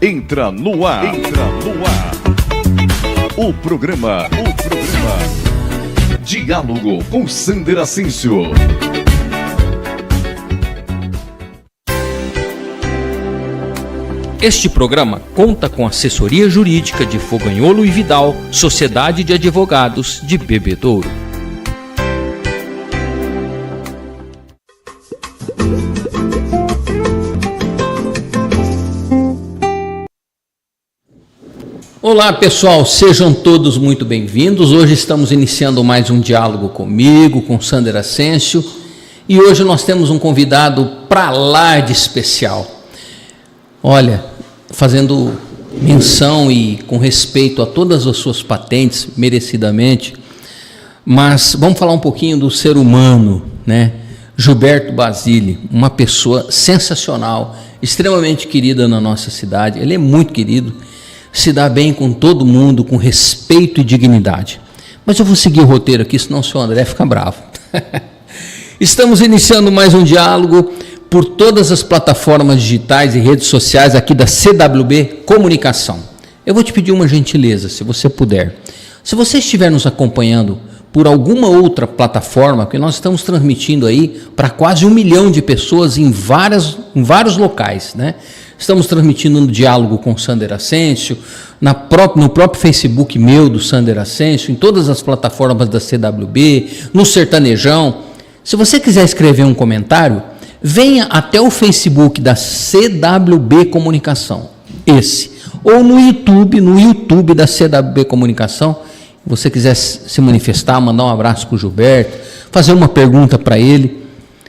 Entra no ar. O programa Diálogo com Sander Ascencio. Este programa conta com assessoria jurídica de Foganholo e Vidal, Sociedade de Advogados de Bebedouro. Olá pessoal, sejam todos muito bem-vindos. Hoje estamos iniciando mais um diálogo comigo, com Sander Ascencio, e hoje nós temos um convidado pra lá de especial. Olha, fazendo menção e com respeito a todas as suas patentes, merecidamente, mas vamos falar um pouquinho do ser humano, né? Gilberto Basile, uma pessoa sensacional, extremamente querida na nossa cidade. Ele é muito querido, se dá bem com todo mundo, com respeito e dignidade. Mas eu vou seguir o roteiro aqui, senão o senhor André fica bravo. Estamos iniciando mais um diálogo por todas as plataformas digitais e redes sociais aqui da CWB Comunicação. Eu vou te pedir uma gentileza, se você puder. Se você estiver nos acompanhando por alguma outra plataforma, porque nós estamos transmitindo aí para quase 1 milhão de pessoas em vários locais, né? Estamos transmitindo no Diálogo com Sander Ascencio, no próprio Facebook meu do Sander Ascencio, em todas as plataformas da CWB, no Sertanejão. Se você quiser escrever um comentário, venha até o Facebook da CWB Comunicação, ou no YouTube da CWB Comunicação. Se você quiser se manifestar, mandar um abraço para o Gilberto, fazer uma pergunta para ele,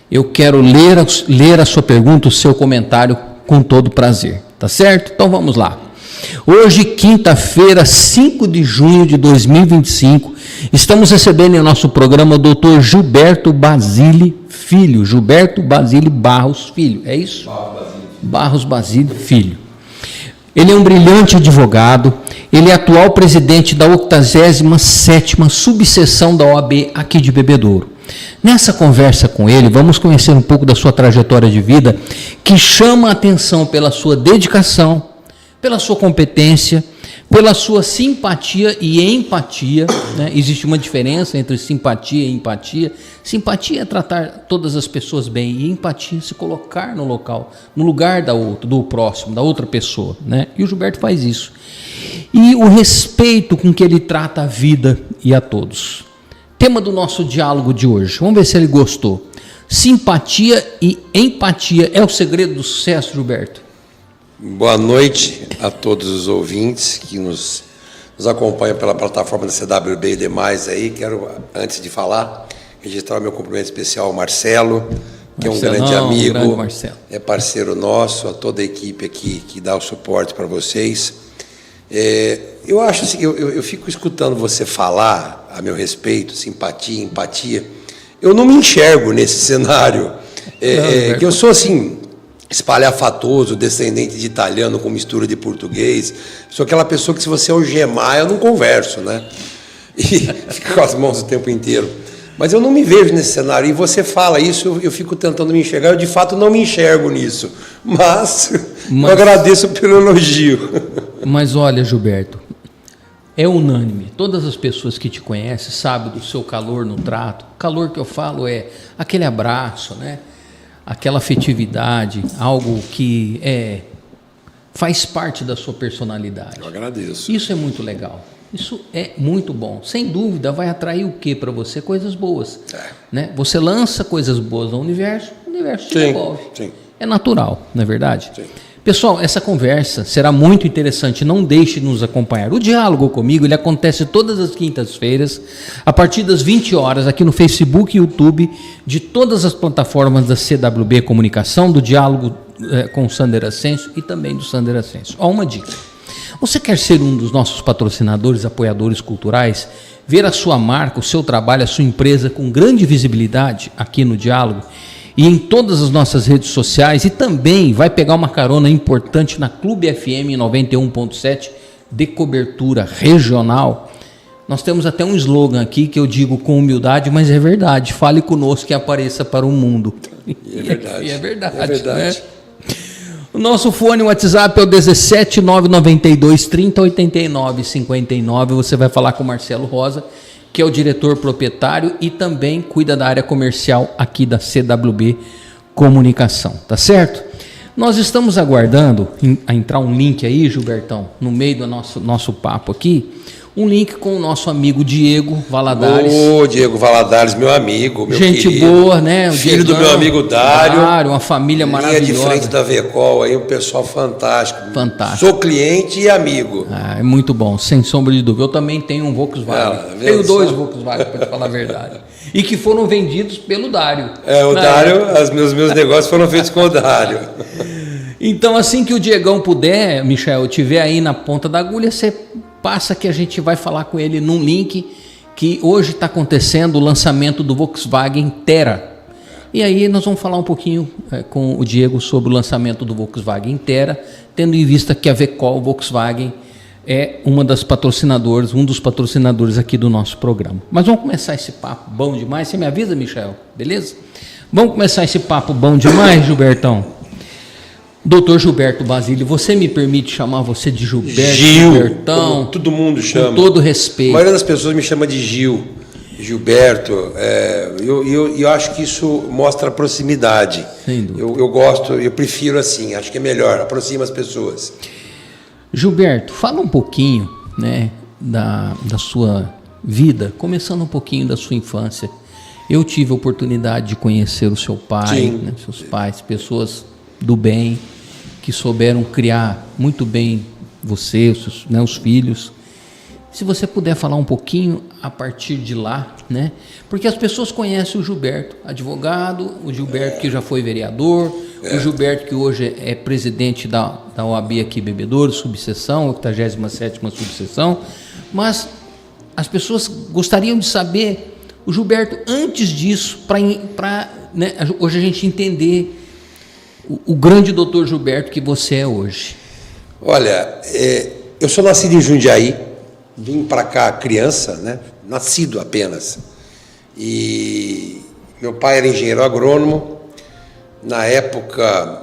eu quero ler a sua pergunta, o seu comentário com todo prazer, tá certo? Então vamos lá. Hoje, quinta-feira, 5 de junho de 2025, estamos recebendo em nosso programa o Dr. Gilberto Basile Filho, Gilberto Basile Barros Filho, é isso? Barros Basile Filho. Ele é um brilhante advogado, ele é atual presidente da 87ª subseção da OAB aqui de Bebedouro. Nessa conversa com ele, vamos conhecer um pouco da sua trajetória de vida, que chama a atenção pela sua dedicação, pela sua competência, pela sua simpatia e empatia, né? Existe uma diferença entre simpatia e empatia. Simpatia é tratar todas as pessoas bem, e empatia é se colocar no lugar do próximo, da outra pessoa, né? E o Gilberto faz isso. E o respeito com que ele trata a vida e a todos. Tema do nosso diálogo de hoje, vamos ver se ele gostou. Simpatia e empatia é o segredo do sucesso, Gilberto? Boa noite a todos os ouvintes que nos acompanham pela plataforma da CWB e demais aí. Quero, antes de falar, registrar o meu cumprimento especial ao Marcelo, que é um grande amigo, é parceiro nosso, a toda a equipe aqui que dá o suporte para vocês. Eu acho assim, eu fico escutando você falar a meu respeito, simpatia, empatia. Eu não me enxergo nesse cenário, que eu sou assim, espalhafatoso, descendente de italiano com mistura de português. Sou aquela pessoa que, se você algemar, eu não converso, né? E fico com as mãos o tempo inteiro. Mas eu não me vejo nesse cenário. E você fala isso, eu fico tentando me enxergar. Eu, de fato, não me enxergo nisso. Mas eu agradeço pelo elogio. Mas olha, Gilberto, é unânime. Todas as pessoas que te conhecem sabem do seu calor no trato. O calor que eu falo é aquele abraço, né? Aquela afetividade, algo que faz parte da sua personalidade. Eu agradeço. Isso é muito legal. Isso é muito bom. Sem dúvida, vai atrair o que para você? Coisas boas. Né? Você lança coisas boas no universo, o universo te devolve. Sim. É natural, não é verdade? Sim. Pessoal, essa conversa será muito interessante, não deixe de nos acompanhar. O Diálogo Comigo, ele acontece todas as quintas-feiras, a partir das 20 horas, aqui no Facebook e YouTube, de todas as plataformas da CWB Comunicação, do Diálogo com o Sander Ascencio e também do Sander Ascencio. Ó, uma dica. Você quer ser um dos nossos patrocinadores, apoiadores culturais, ver a sua marca, o seu trabalho, a sua empresa com grande visibilidade aqui no Diálogo, e em todas as nossas redes sociais, e também vai pegar uma carona importante na Clube FM 91.7 de cobertura regional. Nós temos até um slogan aqui que eu digo com humildade, mas é verdade: fale conosco e apareça para o mundo. É verdade. E é verdade. É verdade. Né? O nosso fone WhatsApp é o 17992 3089 59. Você vai falar com o Marcelo Rosa, que é o diretor proprietário e também cuida da área comercial aqui da CWB Comunicação, tá certo? Nós estamos aguardando a entrar um link aí, Gilbertão, no meio do nosso papo aqui, um link com o nosso amigo Diego Valadares. Ô, Diego Valadares, meu amigo, meu gente querido. Boa, né? O Filho Diegão, do meu amigo Dário. uma família Linha maravilhosa. de frente da Vecol, aí um pessoal fantástico. Fantástico. Sou cliente e amigo. É muito bom, sem sombra de dúvida. Eu também tenho um Volkswagen. Tenho 2 Volkswagen, para te falar a verdade. E que foram vendidos pelo Dário. O Dário, os meus negócios foram feitos com o Dário. Então, assim que o Diegão puder, Michel, estiver aí na ponta da agulha, você passa que a gente vai falar com ele num link que hoje está acontecendo o lançamento do Volkswagen Tera. E aí nós vamos falar um pouquinho com o Diego sobre o lançamento do Volkswagen Tera, tendo em vista que a Vecol Volkswagen é um dos patrocinadores aqui do nosso programa. Mas vamos começar esse papo bom demais. Você me avisa, Michel? Beleza? Vamos começar esse papo bom demais, Gilbertão? Doutor Gilberto Basílio, você me permite chamar você de Gilberto? Gilbertão? Todo mundo chama. Com todo respeito. A maioria das pessoas me chama de Gil, Gilberto. Eu acho que isso mostra a proximidade. Sem dúvida. Eu gosto, eu prefiro assim, acho que é melhor, aproxima as pessoas. Gilberto, fala um pouquinho, né, da sua vida, começando um pouquinho da sua infância. Eu tive a oportunidade de conhecer o seu pai, né, seus pais, pessoas do bem, que souberam criar muito bem você, os filhos. Se você puder falar um pouquinho a partir de lá, né? Porque as pessoas conhecem o Gilberto, advogado, o Gilberto que já foi vereador, o Gilberto que hoje é presidente da OAB aqui Bebedouro, subseção, 87ª subseção, mas as pessoas gostariam de saber o Gilberto antes disso, para né, hoje a gente entender o grande doutor Gilberto que você é hoje. Olha, eu sou nascido em Jundiaí, vim para cá criança, né? Nascido apenas. E meu pai era engenheiro agrônomo. Na época,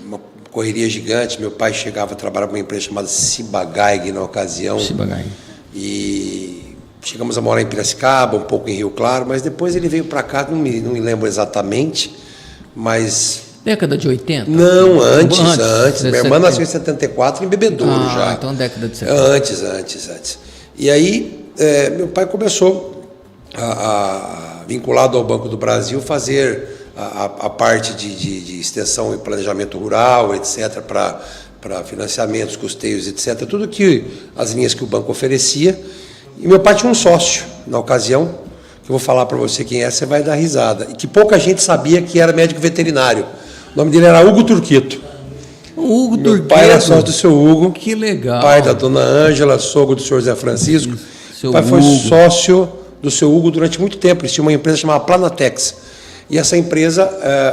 uma correria gigante, meu pai chegava a trabalhar com uma empresa chamada Ciba-Geig na ocasião. Ciba-Geig. E chegamos a morar em Piracicaba, um pouco em Rio Claro, mas depois ele veio para cá, não me lembro exatamente, mas... Década de 80? Não, antes. Minha irmã nasceu em 74 em Bebedouro já. Então década de 70. Antes. E aí, meu pai começou, vinculado ao Banco do Brasil, fazer a parte de extensão e planejamento rural, etc., para financiamentos, custeios, etc., tudo que as linhas que o banco oferecia. E meu pai tinha um sócio, na ocasião, que eu vou falar para você quem é, você vai dar risada, e que pouca gente sabia que era médico veterinário. O nome dele era Hugo Turqueto. Hugo Turqueto. Meu pai era sócio do seu Hugo. Que legal. Pai da dona Ângela, sogro do senhor Zé Francisco. Seu pai foi Hugo. sócio do seu Hugo durante muito tempo. Eles tinham uma empresa chamada Planatex. E essa empresa,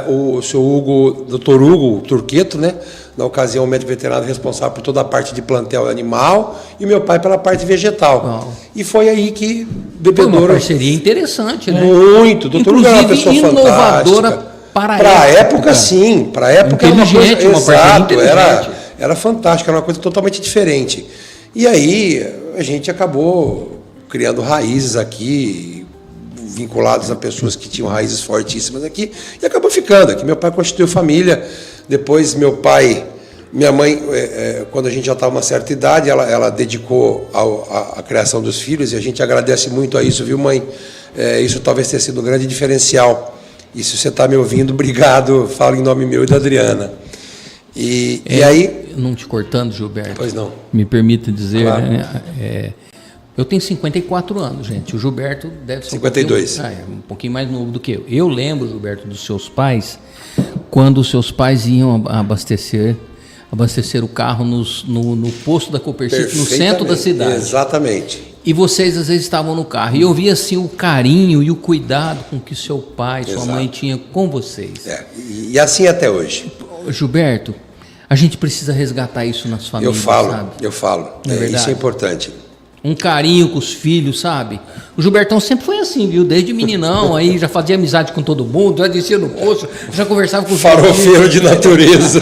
o seu Hugo, doutor Hugo Turqueto, né? Na ocasião, o médico veterinário responsável por toda a parte de plantel animal e meu pai pela parte vegetal. Uau. E foi aí que Foi Bebedouro... uma parceria interessante, né? Muito. Doutor Hugo era uma pessoa inclusive inovadora fantástica. para a época, sim. Para a época era uma coisa... Inteligente, uma parceria inteligente. Era fantástico, era uma coisa totalmente diferente. E aí a gente acabou criando raízes aqui, vinculados a pessoas que tinham raízes fortíssimas aqui, e acabou ficando aqui. Meu pai constituiu família, depois minha mãe, quando a gente já estava uma certa idade, ela dedicou à criação dos filhos, e a gente agradece muito a isso, viu, mãe? Isso talvez tenha sido um grande diferencial. E se você está me ouvindo, obrigado, falo em nome meu e da Adriana. E aí... Não te cortando, Gilberto. Pois não. Me permita dizer, Claro. né? Eu tenho 54 anos, gente. O Gilberto deve ser 52. Um pouquinho mais novo do que eu. Eu lembro, Gilberto, dos seus pais, quando os seus pais iam abastecer o carro no posto da Copercif, no centro da cidade. Exatamente. E vocês, às vezes, estavam no carro. E eu via, assim, o carinho e o cuidado com que seu pai, sua mãe tinha com vocês. E assim até hoje. Gilberto, a gente precisa resgatar isso nas famílias, sabe? Eu falo. Não é verdade? Isso é importante. um carinho com os filhos, sabe? O Gilbertão sempre foi assim, viu? Desde meninão, aí já fazia amizade com todo mundo, já descia no poço, já conversava com os Farofeiro de natureza.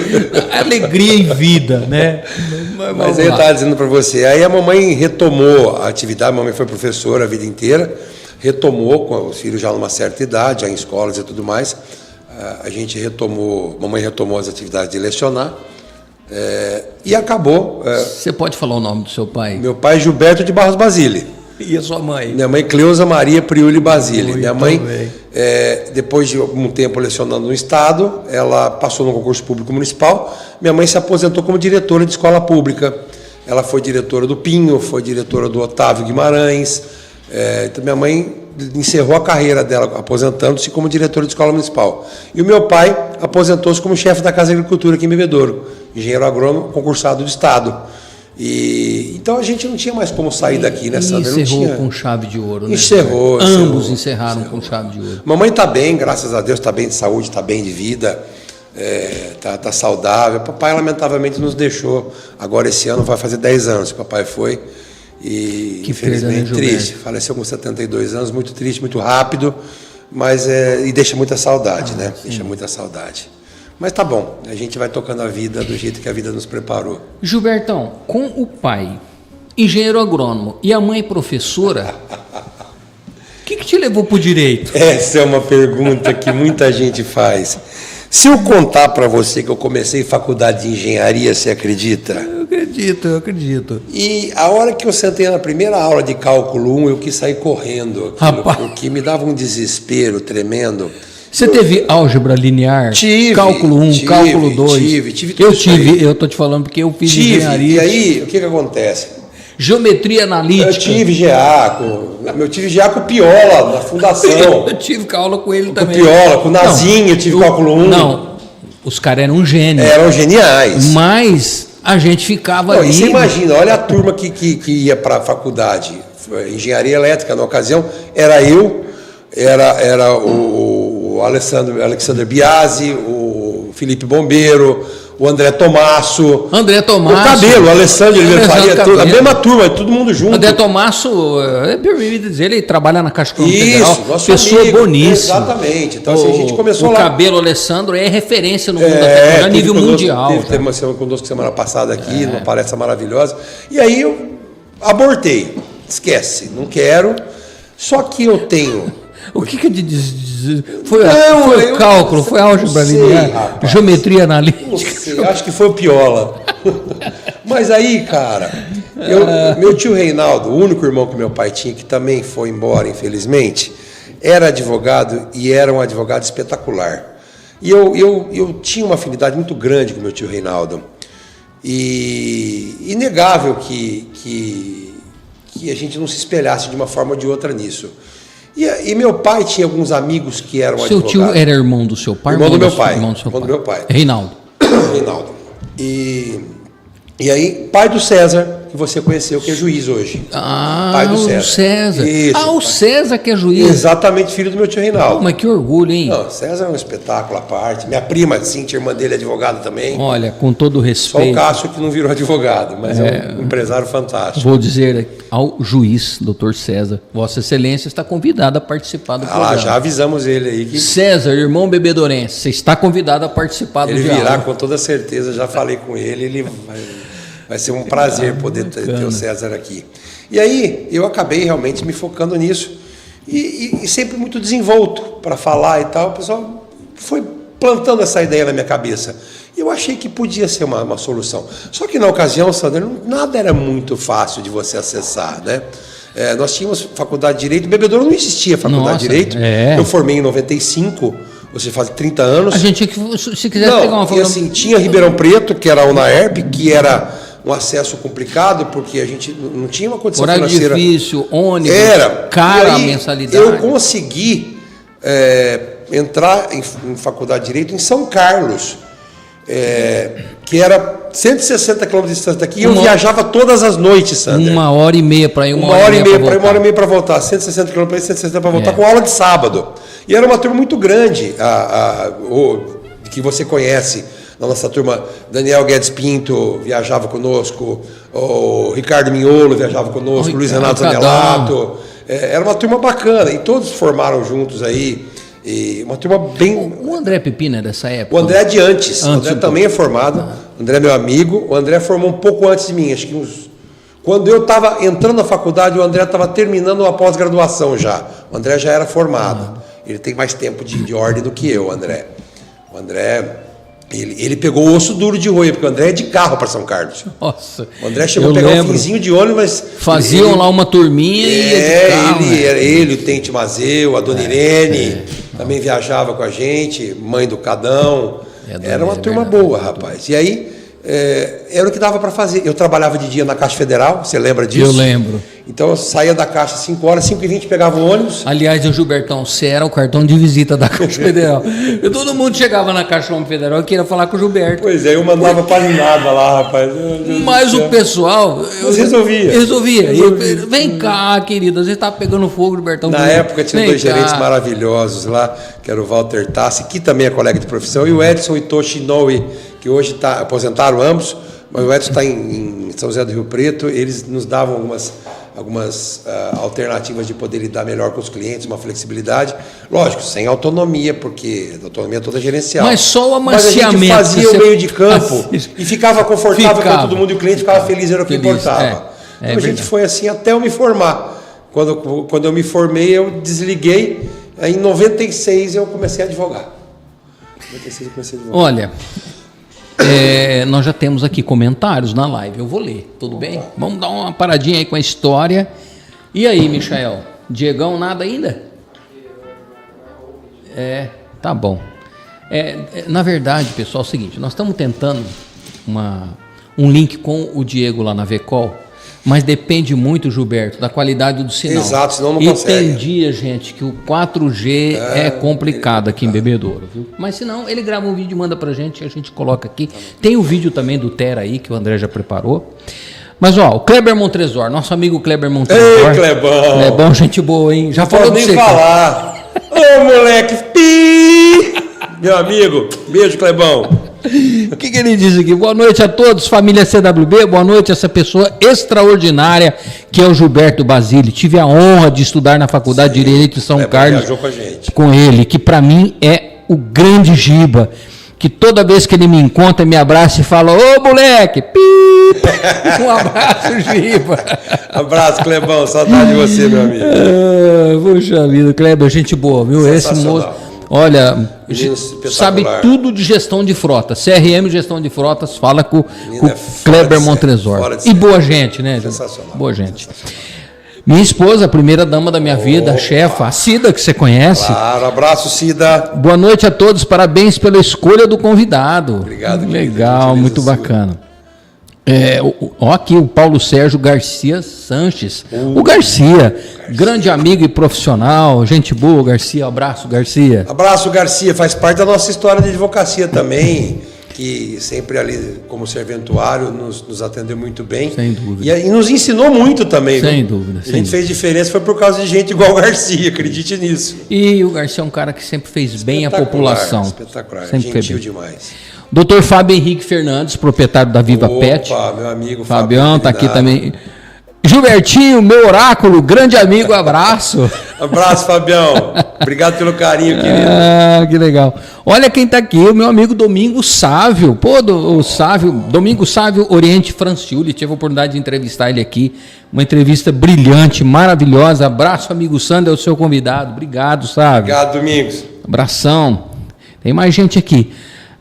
Alegria em vida, né? Mas aí eu estava dizendo para você, aí a mamãe retomou a atividade, a mamãe foi professora a vida inteira, retomou com os filhos já numa certa idade, já em escolas e tudo mais, mamãe retomou as atividades de lecionar, e acabou. Você pode falar o nome do seu pai? Meu pai é Gilberto de Barros Basile. E a sua mãe? Minha mãe Cleusa Maria Priuli Basile. Minha mãe, depois de algum tempo lecionando no Estado, ela passou no concurso público municipal. Minha mãe se aposentou como diretora de escola pública. Ela foi diretora do Pinho, foi diretora do Otávio Guimarães. Então minha mãe encerrou a carreira dela, aposentando-se como diretora de escola municipal. E o meu pai aposentou-se como chefe da Casa de Agricultura aqui em Bebedouro, engenheiro agrônomo concursado do Estado. Então a gente não tinha mais como sair daqui, né, Sandra? Encerrou com chave de ouro, né? Encerrou. Ambos encerraram com chave de ouro. Mamãe está bem, graças a Deus, está bem de saúde, está bem de vida, tá saudável. Papai, lamentavelmente, nos deixou. Agora, esse ano, vai fazer 10 anos que papai foi. E, que infelizmente, perda, né, triste. Faleceu com 72 anos, muito triste, muito rápido, mas e deixa muita saudade, né? Sim. Deixa muita saudade. Mas tá bom, a gente vai tocando a vida do jeito que a vida nos preparou. Gilbertão, com o pai, engenheiro agrônomo, e a mãe professora, o que te levou para o direito? Essa é uma pergunta que muita gente faz. Se eu contar para você que eu comecei faculdade de engenharia, você acredita? Eu acredito. E a hora que eu sentei na primeira aula de cálculo 1, eu quis sair correndo, porque me dava um desespero tremendo. Você teve álgebra linear? Tive. Cálculo 1, cálculo 2? Tive tudo isso aí. Eu estou te falando porque eu fiz engenharia. E aí, o que acontece? Geometria analítica. Eu tive GA com o Piola, na fundação. Eu tive aula com ele também. Com o Piola, com o Nazinho, eu tive cálculo 1. Não, os caras eram gênios. Eram geniais. Mas a gente ficava ali. E você imagina, olha a turma que ia para a faculdade. Engenharia elétrica, na ocasião, era eu, era o Alexander Biasi, o Felipe Bombeiro, o André Tomasso. O Cabelo, o Alessandro Oliveira Faria, a mesma turma, todo mundo junto. André Tomasso, ele trabalha na Caixa Econômica Federal, nosso pessoa amigo, boníssima. Exatamente. Então, assim, a gente começou lá. O Cabelo, Alessandro, é referência no mundo da tecnologia, a nível mundial. Teve uma semana conosco semana passada aqui, numa palestra maravilhosa. E aí eu abortei. Esquece, não quero. Só que eu tenho... O que é foi o cálculo, foi a álgebra linear, geometria analítica? Não sei, acho que foi o Piola. Mas aí, cara, meu tio Reinaldo, o único irmão que meu pai tinha, que também foi embora, infelizmente, era advogado e era um advogado espetacular. E eu tinha uma afinidade muito grande com meu tio Reinaldo. E inegável que a gente não se espelhasse de uma forma ou de outra nisso. E meu pai tinha alguns amigos que eram advogados. Seu tio era irmão do seu pai? Irmão do meu pai. Irmão do meu pai. Reinaldo. E aí, pai do César, que você conheceu, que é juiz hoje. Pai do César. O César. Isso, o César que é juiz. Exatamente, filho do meu tio Reinaldo. Mas que orgulho, hein? Não, César é um espetáculo à parte. Minha prima, Cíntia, irmã dele, é advogada também. Olha, com todo respeito. Só o Cássio que não virou advogado, mas é um empresário fantástico. Vou dizer ao juiz, doutor César, Vossa Excelência está convidado a participar do programa. Já avisamos ele aí. Que César, irmão bebedorense, você está convidado a participar do diálogo. Ele virá com toda certeza, já falei com ele, ele vai ser um prazer poder ter o César aqui. E aí, eu acabei realmente me focando nisso. E sempre muito desenvolto para falar e tal. O pessoal foi plantando essa ideia na minha cabeça. E eu achei que podia ser uma solução. Só que na ocasião, Sandra, nada era muito fácil de você acessar, né? Nós tínhamos faculdade de Direito. Em Bebedouro não existia faculdade de Direito. Eu formei em 95, você faz 30 anos. A gente, se quiser pegar uma faculdade... assim, tinha Ribeirão Preto, que era a UNAERP, que era um acesso complicado, porque a gente não tinha uma condição financeira. Difícil, ônibus, cara a mensalidade. Eu consegui entrar em faculdade de Direito em São Carlos, que era 160 quilômetros de distância daqui, e eu viajava todas as noites, Sandra. 1h30 para ir, uma hora e meia para ir, 1h30 para voltar, 160 quilômetros para ir, 160 para voltar, com aula de sábado. E era uma turma muito grande, que você conhece, na nossa turma, Daniel Guedes Pinto viajava conosco, o Ricardo Mignolo viajava conosco, Luiz Renato Zanelato. Era uma turma bacana, e todos formaram juntos aí. E uma turma bem... O André Pepino é dessa época? O André é de antes. O André também é formado. O André é meu amigo. O André formou um pouco antes de mim, acho que uns... Quando eu estava entrando na faculdade, o André estava terminando a pós-graduação já. O André já era formado. Ele tem mais tempo de ordem do que eu, o André. O André, ele pegou o osso duro de roer, porque o André é de carro para São Carlos. Nossa. O André chegou a pegar um finzinho de ônibus, mas... Faziam lá uma turminha e ia de carro, ele, o Tente Mazeu, a Dona Irene, também viajava com a gente, mãe do Cadão. Era uma turma boa, rapaz. E aí... era o que dava para fazer. Eu trabalhava de dia na Caixa Federal, você lembra disso? Eu lembro. Então eu saía da Caixa às 5 horas, 5h20 pegava o ônibus. Aliás, o Gilbertão, você era o cartão de visita da Caixa Federal. E todo mundo chegava na Caixa Federal e queria falar com o Gilberto. Pois é, eu mandava paginada lá, rapaz. Mas o pessoal... Resolvia. Vem cá, querida, você está pegando fogo, Gilbertão. Na época tinha dois gerentes maravilhosos lá, que era o Walter Tassi, que também é colega de profissão, e o Edson Itoshi Inoue, que hoje aposentaram ambos, mas o Edson está em São José do Rio Preto. Eles nos davam algumas alternativas de poder lidar melhor com os clientes, uma flexibilidade, lógico, sem autonomia, porque a autonomia é toda gerencial. Mas só o amanciamento. Mas a gente fazia o meio de campo e ficava confortável com todo mundo, e o cliente ficava feliz, era o que importava. Então a gente foi assim até eu me formar. Quando eu me formei, eu desliguei, aí em 96 eu comecei a advogar. Olha... nós já temos aqui comentários na live, eu vou ler, tudo bem? Vamos dar uma paradinha aí com a história. E aí, Michael? Diegão, nada ainda? Tá bom. Na verdade, pessoal, é o seguinte, nós estamos tentando um link com o Diego lá na Vecol, mas depende muito, Gilberto, da qualidade do sinal. Exato, senão não consegue. E tem dia, gente, que o 4G é complicado aqui em Bebedouro, viu? Mas se não, ele grava um vídeo e manda pra gente, a gente coloca aqui. Tem o vídeo também do Tera aí, que o André já preparou. Mas, ó, o Kleber Montresor, nosso amigo Kleber Montresor. Ei, Clebão! Clebão, gente boa, hein? Já falou nem de você. Falar. Ô, moleque, meu amigo, beijo, Clebão. O que ele diz aqui? Boa noite a todos, família CWB, boa noite a essa pessoa extraordinária que é o Gilberto Basile. Tive a honra de estudar na Faculdade de Direito de São Carlos com ele, que para mim é o grande Giba, que toda vez que ele me encontra, me abraça e fala, ô moleque, um abraço, Giba. Abraço, Clebão, saudade de você, meu amigo. Puxa vida, Kleber, gente boa, viu? Esse moço... Olha, sabe tudo de gestão de frota, CRM, gestão de frotas, fala com o Kleber Montresor. E boa gente, né? Sensacional. Boa gente. Minha esposa, a primeira dama da minha vida, a chefa, a Cida, que você conhece. Claro, abraço, Cida. Boa noite a todos, parabéns pela escolha do convidado. Obrigado. Legal, muito bacana. Aqui o Paulo Sérgio Garcia Sanches. O Garcia, grande amigo e profissional, gente boa, Garcia, abraço, Garcia. Abraço, Garcia, faz parte da nossa história de advocacia também, que sempre ali como serventuário nos atendeu muito bem. Sem dúvida. E nos ensinou muito também. Sem dúvida. A gente fez diferença, foi por causa de gente igual o Garcia, acredite nisso. E o Garcia é um cara que sempre fez bem a população. Espetacular, sempre gentil demais. Doutor Fábio Henrique Fernandes, proprietário da Viva Pet. Meu amigo Fabião está aqui também. Gilbertinho, meu oráculo, grande amigo, abraço. Abraço, Fabião. Obrigado pelo carinho, querido. Que legal. Olha quem está aqui, o meu amigo Domingo Sávio. Domingo Sávio Oriente Franciuli. Tive a oportunidade de entrevistar ele aqui. Uma entrevista brilhante, maravilhosa. Abraço, amigo Sandro, é o seu convidado. Obrigado, Sávio. Obrigado, Domingos. Abração. Tem mais gente aqui.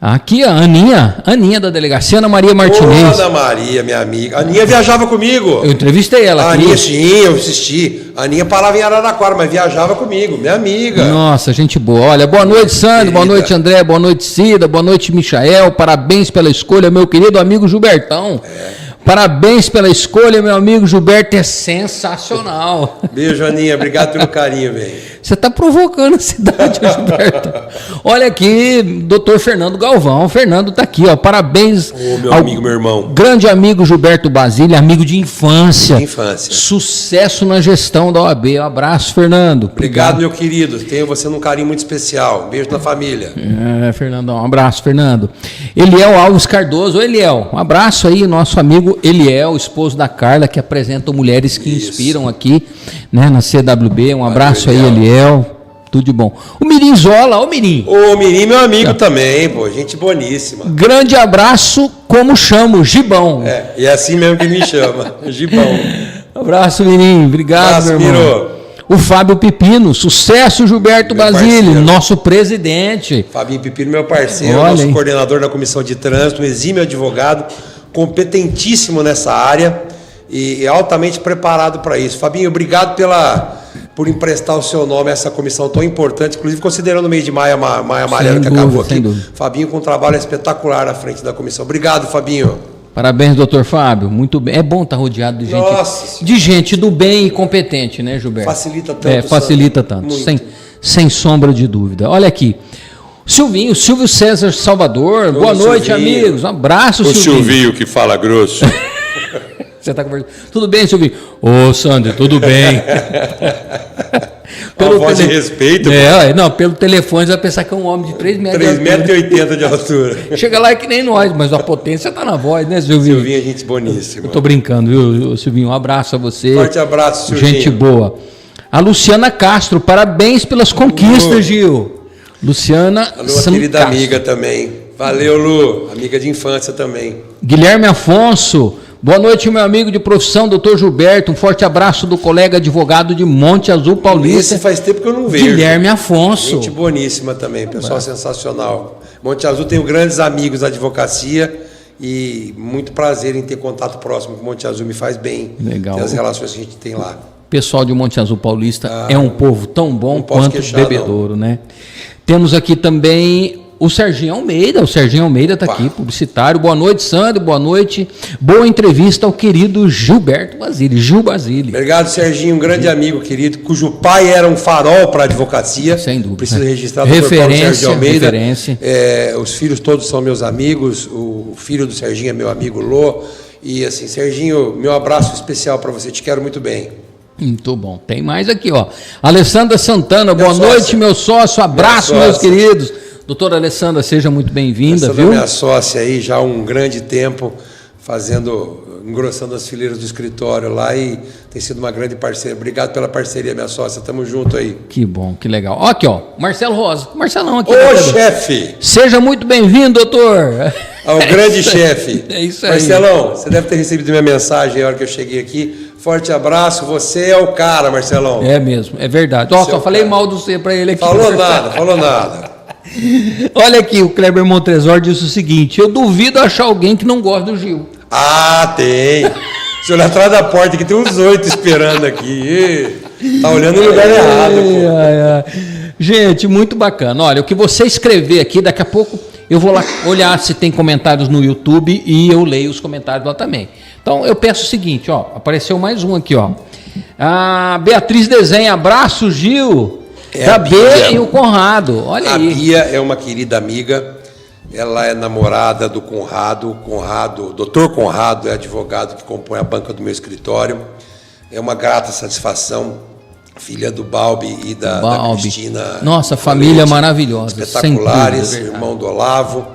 Aqui a Aninha da delegacia, Ana Maria Martinez. Ana Maria, minha amiga. A Aninha viajava comigo. Eu entrevistei ela aqui. Aninha, sim, eu assisti. A Aninha parava em Araraquara, mas viajava comigo, minha amiga. Nossa, gente boa. Olha, boa noite, Sandro, boa noite, André, boa noite, Cida, boa noite, Michael. Parabéns pela escolha, meu querido amigo Gilbertão. Parabéns pela escolha, meu amigo Gilberto, é sensacional. Beijo, Aninha. Obrigado pelo carinho, velho. Você está provocando a cidade, Gilberto. Olha aqui, doutor Fernando Galvão. O Fernando está aqui, ó. Parabéns Meu amigo, meu irmão. Grande amigo Gilberto Basile, amigo de infância. De infância. Sucesso na gestão da OAB. Um abraço, Fernando. Obrigado, meu querido. Tenho você num carinho muito especial. Beijo na família. Fernandão, um abraço, Fernando. Eliel Alves Cardoso. Ô, Eliel, um abraço aí, nosso amigo Eliel, esposo da Carla, que apresenta Mulheres que Inspiram aqui, né, na CWB. Um abraço aí, Eliel. Tudo de bom. O Mirim Zola, ô Mirim. Ô, Mirim, meu amigo também, pô. Gente boníssima. Grande abraço, como chamo, Gibão. E é assim mesmo que me chama, Gibão. Abraço, Mirim. Obrigado, Abraço, meu irmão. Miro. O Fábio Pipino, sucesso, Gilberto Meu Basile, parceiro. nosso presidente. Fabinho Pipino, meu parceiro, Olha nosso aí. coordenador da Comissão de Trânsito, um exímio advogado, competentíssimo nessa área e altamente preparado para isso. Fabinho, obrigado por emprestar o seu nome a essa comissão tão importante, inclusive considerando o mês de maio amarelo que acabou aqui. Fabinho com um trabalho espetacular à frente da comissão. Obrigado, Fabinho. Parabéns, doutor Fábio. Muito bem. É bom estar rodeado de gente do bem e competente, né, Gilberto? Facilita tanto. Facilita tanto, sem sombra de dúvida. Olha aqui. Silvio César Salvador. Boa noite, Silvinho. amigos. Um abraço, O Silvinho. Silvinho que fala grosso. Você tá conversando. Tudo bem, Silvinho? Ô, Sandro, tudo bem. Uma voz de respeito. Não, pelo telefone você vai pensar que é um homem de 3 metros 3,80 m de altura. Chega lá é que nem nós, mas a potência tá na voz, né, Silvinho? Silvinho é gente boníssima. Eu tô brincando, viu, Silvinho? Um abraço a você. Forte abraço, Silvinho. Gente boa. A Luciana Castro, parabéns pelas conquistas, Gil. Luciana A Lu, querida amiga também. Valeu, Lu. Amiga de infância também. Guilherme Afonso. Boa noite, meu amigo de profissão, doutor Gilberto. Um forte abraço do colega advogado de Monte Azul Paulista. Esse faz tempo que eu não vejo. Guilherme Afonso. Gente boníssima também, pessoal sensacional. Monte Azul tenho grandes amigos na advocacia e muito prazer em ter contato próximo com Monte Azul. Me faz bem. Legal. Ter as relações que a gente tem lá. Pessoal de Monte Azul Paulista é um povo tão bom quanto queixar, bebedouro, né? Temos aqui também o Serginho Almeida. O Serginho Almeida está aqui, publicitário. Boa noite, Sandro. Boa noite. Boa entrevista ao querido Gilberto Basile. Gil Basile. Obrigado, Serginho. Um grande amigo, querido, cujo pai era um farol para a advocacia. Sem dúvida. Preciso registrar o Referência, Serginho Almeida. referência. Os filhos todos são meus amigos. O filho do Serginho é meu amigo Lô. E assim, Serginho, meu abraço especial para você. Te quero muito bem. Muito bom. Tem mais aqui, ó. Alessandra Santana, boa noite, meu sócio. Abraço, meus queridos. Doutora Alessandra, seja muito bem-vinda, viu? Minha sócia aí já há um grande tempo, engrossando as fileiras do escritório lá e tem sido uma grande parceira. Obrigado pela parceria, minha sócia. Tamo junto aí. Que bom, que legal. Ó, aqui, ó. Marcelo Rosa. Marcelão aqui. Ô, chefe! Seja muito bem-vindo, doutor. Ao grande chefe. É isso aí. Marcelão, você deve ter recebido minha mensagem na hora que eu cheguei aqui. Forte abraço, você é o cara, Marcelão. É mesmo, é verdade. Ó, só falei mal do você para ele aqui. Falou nada. Olha aqui, o Kleber Montresor disse o seguinte: eu duvido achar alguém que não gosta do Gil. Ah, tem. Se olhar atrás da porta aqui, tem uns 8 esperando aqui. Tá olhando no lugar errado, pô. Gente, muito bacana. Olha, o que você escrever aqui, daqui a pouco eu vou lá olhar se tem comentários no YouTube e eu leio os comentários lá também. Então eu peço o seguinte, ó, apareceu mais um aqui, ó. A Beatriz Desenha, abraço, Gil. Da Bia e o Conrado, olha aí. A Bia é uma querida amiga, ela é namorada do Conrado, Dr. Conrado é advogado que compõe a banca do meu escritório, é uma grata satisfação, filha do Balbi e da Cristina. Nossa, família maravilhosa. Espetaculares, irmão do Olavo.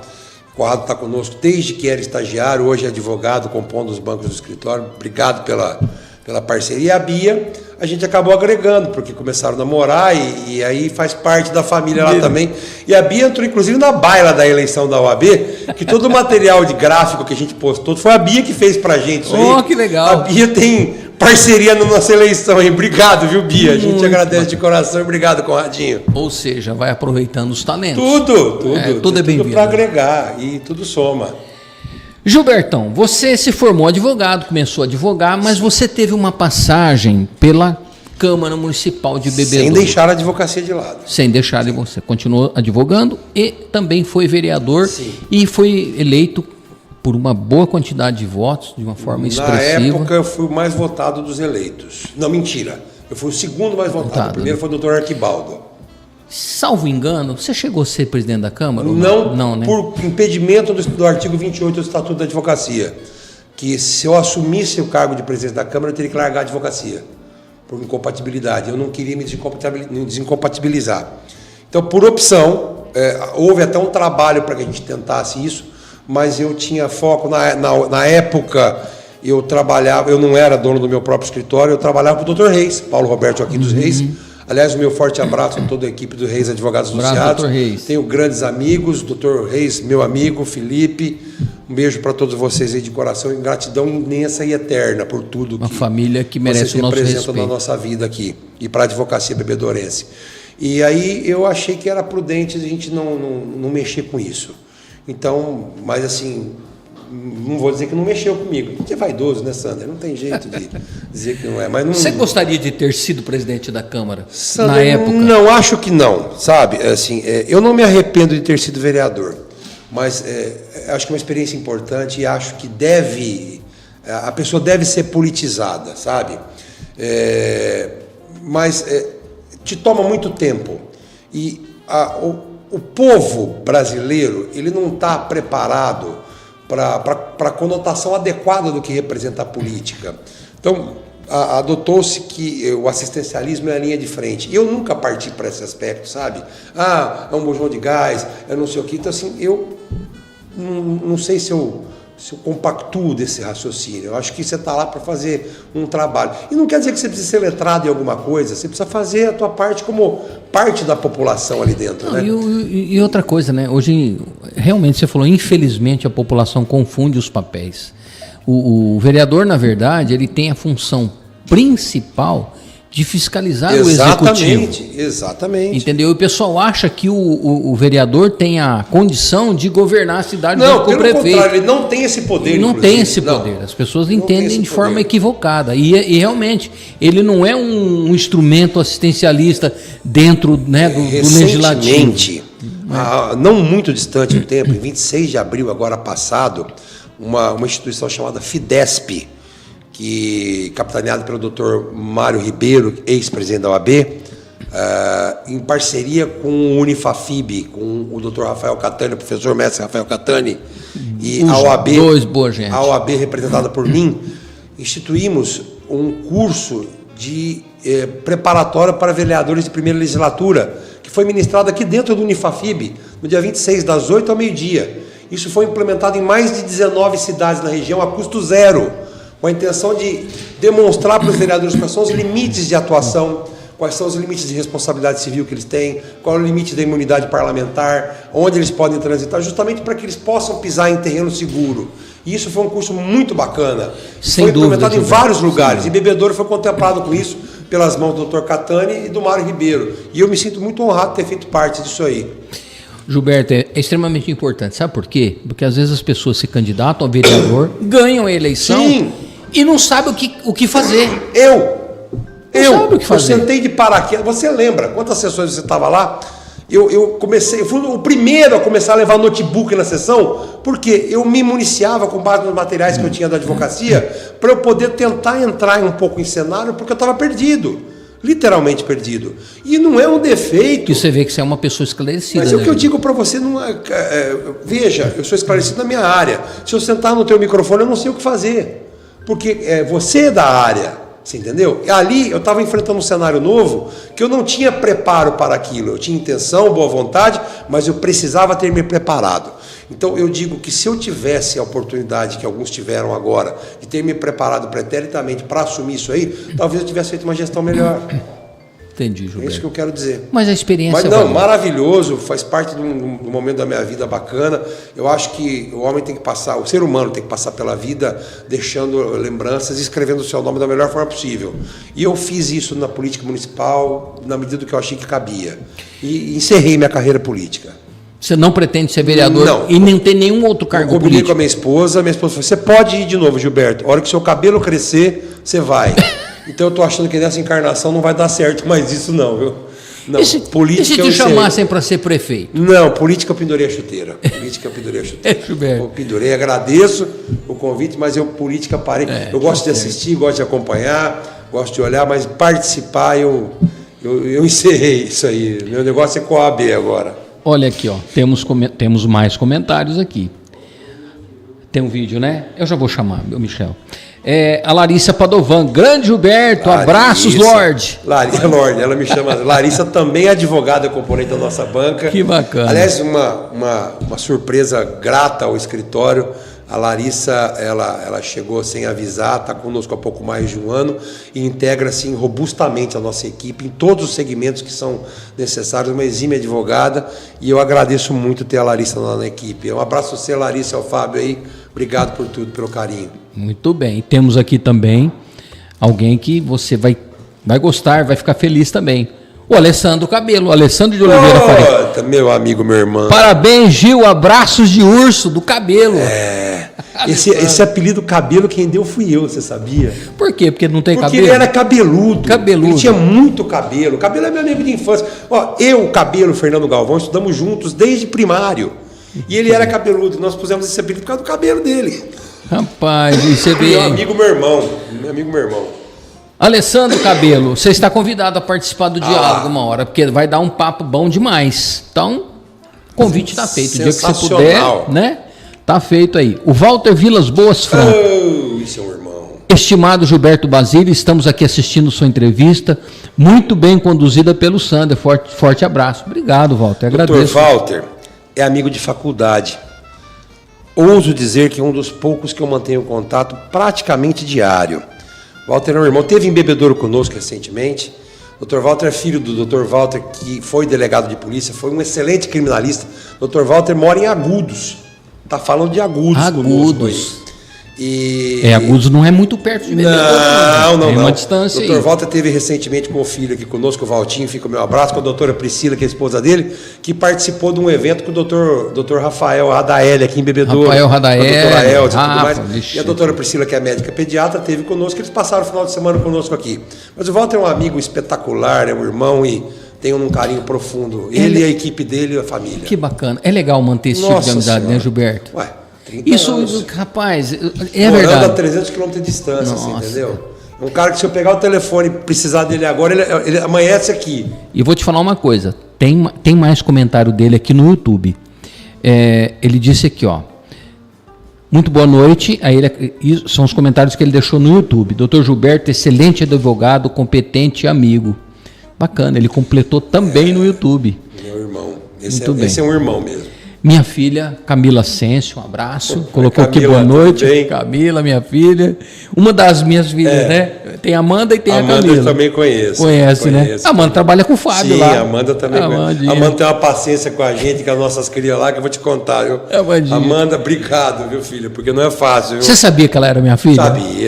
O Conrado está conosco desde que era estagiário, hoje é advogado, compondo os bancos do escritório. Obrigado pela parceria. E a Bia, a gente acabou agregando, porque começaram a namorar e aí faz parte da família lá também. E a Bia entrou, inclusive, na baila da eleição da OAB, que todo o material de gráfico que a gente postou foi a Bia que fez pra gente isso aí. Oh, que legal. A Bia tem parceria na nossa eleição, hein? Obrigado, viu, Bia? A gente agradece de coração. Obrigado, Conradinho. Ou seja, vai aproveitando os talentos. Tudo é bem-vindo. Tudo para agregar e tudo soma. Gilbertão, você se formou advogado, começou a advogar, mas você teve uma passagem pela Câmara Municipal de Bebedouro. Sem deixar a advocacia de lado. Sem deixar de você. Continuou advogando e também foi vereador. Sim. E foi eleito por uma boa quantidade de votos, de uma forma expressiva. Na época eu fui o mais votado dos eleitos. Não, mentira. Eu fui o segundo mais votado. O primeiro foi o doutor Arquibaldo. Salvo engano, você chegou a ser presidente da Câmara? Não, né? Por impedimento do artigo 28 do Estatuto da Advocacia. Que se eu assumisse o cargo de presidente da Câmara, eu teria que largar a advocacia. Por incompatibilidade. Eu não queria me desincompatibilizar. Então, por opção, houve até um trabalho para que a gente tentasse isso, mas eu tinha foco, na época, eu trabalhava, eu não era dono do meu próprio escritório, eu trabalhava com o Dr. Reis, Paulo Roberto Joaquim dos Reis. Aliás, o meu forte abraço a toda a equipe do Reis Advogados Associados. Dr. Reis. Tenho grandes amigos, Dr. Reis, meu amigo, Felipe. Um beijo para todos vocês aí de coração e gratidão imensa e eterna por tudo uma família que merece o nosso respeito. Vocês representam na nossa vida aqui e para a advocacia bebedorense. E aí eu achei que era prudente a gente não mexer com isso. Então, mas assim, não vou dizer que não mexeu comigo. A gente é vaidoso, né, Sander? Não tem jeito de dizer que não é. Mas não... Você gostaria de ter sido presidente da Câmara Sander, na época? Não, acho que não, sabe? Assim, eu não me arrependo de ter sido vereador, mas acho que é uma experiência importante e acho que a pessoa deve ser politizada, sabe? Mas te toma muito tempo e o povo brasileiro ele não está preparado para a conotação adequada do que representa a política. Então, adotou-se que o assistencialismo é a linha de frente. Eu nunca parti para esse aspecto, sabe? É um bujão de gás, é não sei o quê. Então, assim, eu não sei se eu compactuo desse raciocínio. Eu acho que você está lá para fazer um trabalho. E não quer dizer que você precisa ser letrado em alguma coisa, você precisa fazer a tua parte como parte da população ali dentro. Né? E outra coisa, né? Hoje, realmente, você falou, infelizmente, a população confunde os papéis. O vereador, na verdade, ele tem a função principal de fiscalizar o executivo. Exatamente. Entendeu? E o pessoal acha que o vereador tem a condição de governar a cidade junto com o prefeito. Contrário, ele não tem esse poder. Ele não tem esse poder. As pessoas entendem de forma equivocada. E realmente, ele não é um instrumento assistencialista dentro, né, do legislativo. Não muito distante no tempo, em 26 de abril, agora passado, uma instituição chamada Fidesp, capitaneado pelo Dr. Mário Ribeiro, ex-presidente da OAB, em parceria com o Unifafib, com o Dr. Rafael Catani, o professor mestre Rafael Catani, e a OAB, a OAB representada por mim, instituímos um curso de preparatório para vereadores de primeira legislatura, que foi ministrado aqui dentro do Unifafib, no dia 26, das 8 ao meio-dia. Isso foi implementado em mais de 19 cidades na região, a custo zero, com a intenção de demonstrar para os vereadores quais são os limites de atuação, quais são os limites de responsabilidade civil que eles têm, qual é o limite da imunidade parlamentar, onde eles podem transitar, justamente para que eles possam pisar em terreno seguro. E isso foi um curso muito bacana. Foi implementado em vários lugares, e Bebedouro foi contemplado com isso pelas mãos do Dr. Catani e do Mário Ribeiro. E eu me sinto muito honrado de ter feito parte disso aí. Gilberto, é extremamente importante. Sabe por quê? Porque às vezes as pessoas se candidatam a vereador, ganham a eleição. Sim. E não sabem o que fazer. Eu sentei de paraquedas. Você lembra quantas sessões você estava lá? Eu fui o primeiro a começar a levar notebook na sessão, porque eu me municiava com base nos materiais que eu tinha da advocacia, para eu poder tentar entrar um pouco em cenário, porque eu estava perdido. Literalmente perdido. E não é um defeito. E você vê que você é uma pessoa esclarecida. Mas o que eu digo para você não veja, eu sou esclarecido na minha área. Se eu sentar no teu microfone, eu não sei o que fazer. Porque você é da área, você entendeu? E ali eu estava enfrentando um cenário novo que eu não tinha preparo para aquilo. Eu tinha intenção, boa vontade, mas eu precisava ter me preparado. Então eu digo que se eu tivesse a oportunidade que alguns tiveram agora de ter me preparado preternitamente para assumir isso aí, talvez eu tivesse feito uma gestão melhor. Entendi, Gilberto. É isso que eu quero dizer. Mas a experiência... maravilhoso, faz parte de um momento da minha vida bacana. Eu acho que o ser humano tem que passar pela vida deixando lembranças e escrevendo o seu nome da melhor forma possível. E eu fiz isso na política municipal na medida do que eu achei que cabia. E encerrei minha carreira política. Você não pretende ser vereador? Não. E nem ter nenhum outro cargo político? Eu combinei com a minha esposa falou, você pode ir de novo, Gilberto. A hora que seu cabelo crescer, você vai. Então eu estou achando que nessa encarnação não vai dar certo mais isso não, viu? Não, e se política te eu chamassem para ser prefeito? Não, política eu pendurei a chuteira. Política eu pendurei a chuteira. Gilberto. Eu pendurei, agradeço o convite, mas eu política parei. Eu gosto de assistir, gosto de acompanhar, gosto de olhar, mas participar eu encerrei isso aí. Meu negócio é Coab agora. Olha aqui, ó, temos mais comentários aqui. Tem um vídeo, né? Eu já vou chamar, meu Michel. A Larissa Padovan, grande Gilberto, abraços, Lorde. Larissa, Lorde, ela me chama. Larissa também é advogada componente da nossa banca. Que bacana. Aliás, uma surpresa grata ao escritório. A Larissa, ela chegou sem avisar, está conosco há pouco mais de um ano e integra assim, robustamente a nossa equipe em todos os segmentos que são necessários, uma exímia advogada, e eu agradeço muito ter a Larissa lá na equipe. Um abraço a você, Larissa, ao Fábio aí, obrigado por tudo, pelo carinho. Muito bem, temos aqui também alguém que você vai gostar, vai ficar feliz também. O Alessandro Cabelo, Alessandro de Oliveira Faria. Meu amigo, meu irmão. Parabéns, Gil, abraços de urso do Cabelo. Esse apelido Cabelo quem deu fui eu, você sabia? Por quê? Porque não tem cabelo? Porque ele era cabeludo. Cabeludo. Ele tinha muito cabelo. Cabelo é meu amigo de infância. Ó, eu, Cabelo, Fernando Galvão, estudamos juntos desde primário. E ele era cabeludo. Nós pusemos esse apelido por causa do cabelo dele. Rapaz, você vê. Meu amigo, meu irmão. Meu amigo, meu irmão. Alessandro Cabelo, você está convidado a participar do diálogo uma hora, porque vai dar um papo bom demais. Então, o convite está feito. O dia que você puder, né? Tá feito aí. O Walter Vilas Boas Franco. Isso é um irmão. Estimado Gilberto Basile, estamos aqui assistindo sua entrevista, muito bem conduzida pelo Sander. Forte abraço. Obrigado, Walter. Agradeço. Dr. Walter é amigo de faculdade. Ouso dizer que é um dos poucos que eu mantenho contato praticamente diário. Walter é um irmão, teve em Bebedouro conosco recentemente. Dr. Walter é filho do Dr. Walter, que foi delegado de polícia, foi um excelente criminalista. Dr. Walter mora em Agudos. Está falando de Agudos. Agudos. E... Agudos não é muito perto de Bebedouro. Não. Tem uma distância aí. Dr. Walter teve recentemente com o filho aqui conosco, o Valtinho, fica o meu abraço, com a doutora Priscila, que é a esposa dele, que participou de um evento com o doutor Rafael Radaeli aqui em Bebedouro. Rafael Radaeli. A doutora Elza e tudo mais. E a doutora Priscila, que é médica pediatra, teve conosco, eles passaram o final de semana conosco aqui. Mas o Walter é um amigo espetacular, é um irmão e tem um carinho profundo. Ele, a equipe dele e a família. Que bacana. É legal manter esse tipo de amizade, senhora, né, Gilberto? Ué. Isso, rapaz, é morando verdade. A 300 km de distância, assim, entendeu? É um cara que se eu pegar o telefone e precisar dele agora, ele amanhece aqui. E vou te falar uma coisa, tem mais comentário dele aqui no YouTube. Ele disse aqui, ó, muito boa noite, são os comentários que ele deixou no YouTube. Dr. Gilberto, excelente advogado, competente e amigo. Bacana, ele completou também no YouTube. Meu irmão, esse é um irmão mesmo. Minha filha, Camila Ascencio, um abraço. Colocou Camila, aqui boa noite. Bem. Camila, minha filha. Uma das minhas filhas, né? Tem a Amanda e tem a Camila. Amanda eu também conheço. Conhece, né? A Amanda trabalha com o Fábio. Sim, lá. A Amanda também conhece. A Amanda tem uma paciência com a gente, com as nossas crias lá, que eu vou te contar, viu? Amanda, obrigado, viu, filha? Porque não é fácil, viu? Você sabia que ela era minha filha?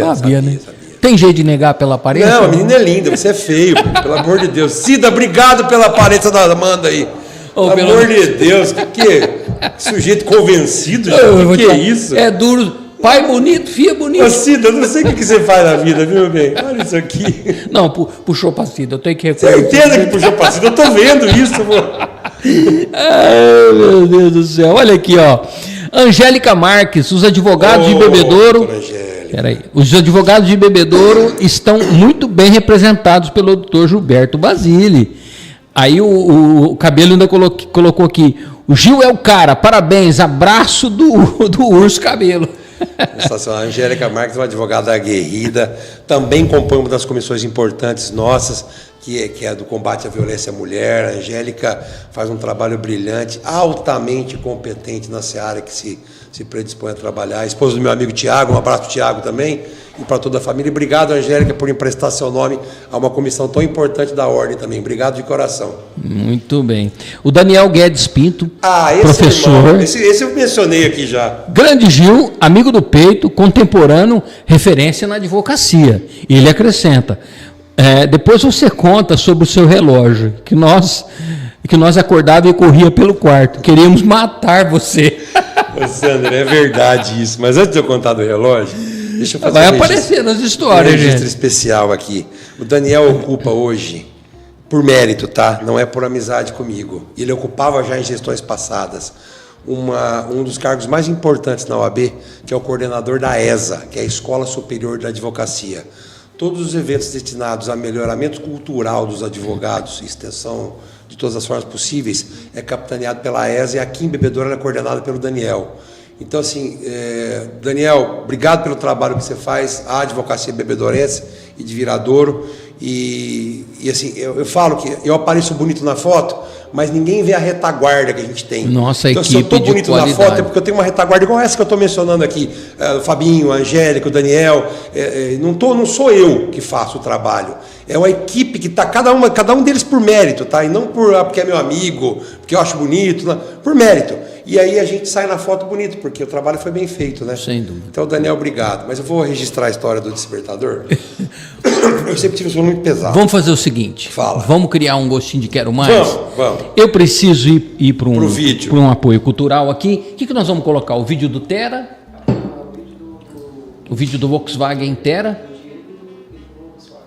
Sabia, né? Tem jeito de negar pela aparência? Não, a menina é linda, você é feio, pelo amor de Deus. Cida, obrigado pela aparência da Amanda aí. Pelo amor de Deus, que sujeito convencido, o que é isso? É duro, pai bonito, filha bonita. Ô Cida, eu não sei o que você faz na vida, viu, bem? Olha isso aqui. Não, puxou pra Cida, eu tenho que reconhecer. Certeza que puxou pra Cida, eu tô vendo isso, pô. Ai, meu Deus do céu, olha aqui, ó. Angélica Marques, os advogados de Bebedouro. Peraí. Os advogados de Bebedouro estão muito bem representados pelo Dr. Gilberto Basile. Aí o Cabelo ainda colocou aqui, o Gil é o cara, parabéns, abraço do Urso Cabelo. A Angélica Marques é uma advogada aguerrida, também compõe uma das comissões importantes nossas, que é do combate à violência à mulher. A Angélica faz um trabalho brilhante, altamente competente na seara que se predispõe a trabalhar. A esposa do meu amigo Tiago, um abraço para o Tiago também, e para toda a família. E obrigado, Angélica, por emprestar seu nome a uma comissão tão importante da Ordem também. Obrigado de coração. Muito bem. O Daniel Guedes Pinto, esse professor. Esse eu mencionei aqui já. Grande Gil, amigo do peito, contemporâneo, referência na advocacia. E ele acrescenta, depois você conta sobre o seu relógio, que nós acordava e corria pelo quarto. Queríamos matar você. Ô, Sandra, é verdade isso. Mas antes de eu contar do relógio, deixa eu fazer vai aparecer nas histórias, um registro especial aqui. O Daniel ocupa hoje por mérito, tá? Não é por amizade comigo. Ele ocupava já em gestões passadas um dos cargos mais importantes na OAB, que é o coordenador da ESA, que é a Escola Superior da Advocacia. Todos os eventos destinados a melhoramento cultural dos advogados, extensão de todas as formas possíveis, é capitaneado pela ESA, e aqui em Bebedouro é coordenada pelo Daniel. Então, assim, Daniel, obrigado pelo trabalho que você faz, a advocacia bebedourense e de Viradouro. E assim, eu falo que eu apareço bonito na foto, mas ninguém vê a retaguarda que a gente tem. Nossa, então, equipe se eu estou bonito na foto é porque eu tenho uma retaguarda igual essa que eu estou mencionando aqui. O Fabinho, a Angélica, o Daniel. Não sou eu que faço o trabalho. É uma equipe que está, cada um deles por mérito, tá? E não porque é meu amigo, porque eu acho bonito, não, por mérito. E aí a gente sai na foto bonito, porque o trabalho foi bem feito, né? Sem dúvida. Então, Daniel, obrigado. Mas eu vou registrar a história do despertador. Eu sempre tive um sono muito pesado. Vamos fazer o seguinte. Fala. Vamos criar um gostinho de quero mais? Vamos. Eu preciso ir para vídeo. um apoio cultural aqui. O que nós vamos colocar? O vídeo do Tera? O vídeo do Volkswagen Tera?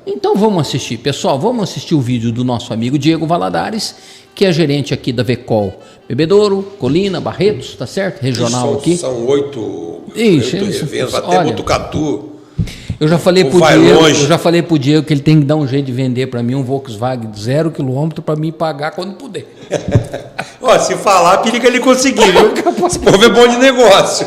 Então vamos assistir. Pessoal, vamos assistir o vídeo do nosso amigo Diego Valadares, que é gerente aqui da Vecol Bebedouro, Colina, Barretos, tá certo? Regional aqui. São 8 eventos, até olha, Botucatu. Eu já falei pro Diego que ele tem que dar um jeito de vender para mim um Volkswagen 0 km para mim pagar quando puder. Se falar, periga ele conseguir, viu? Esse povo é bom de negócio.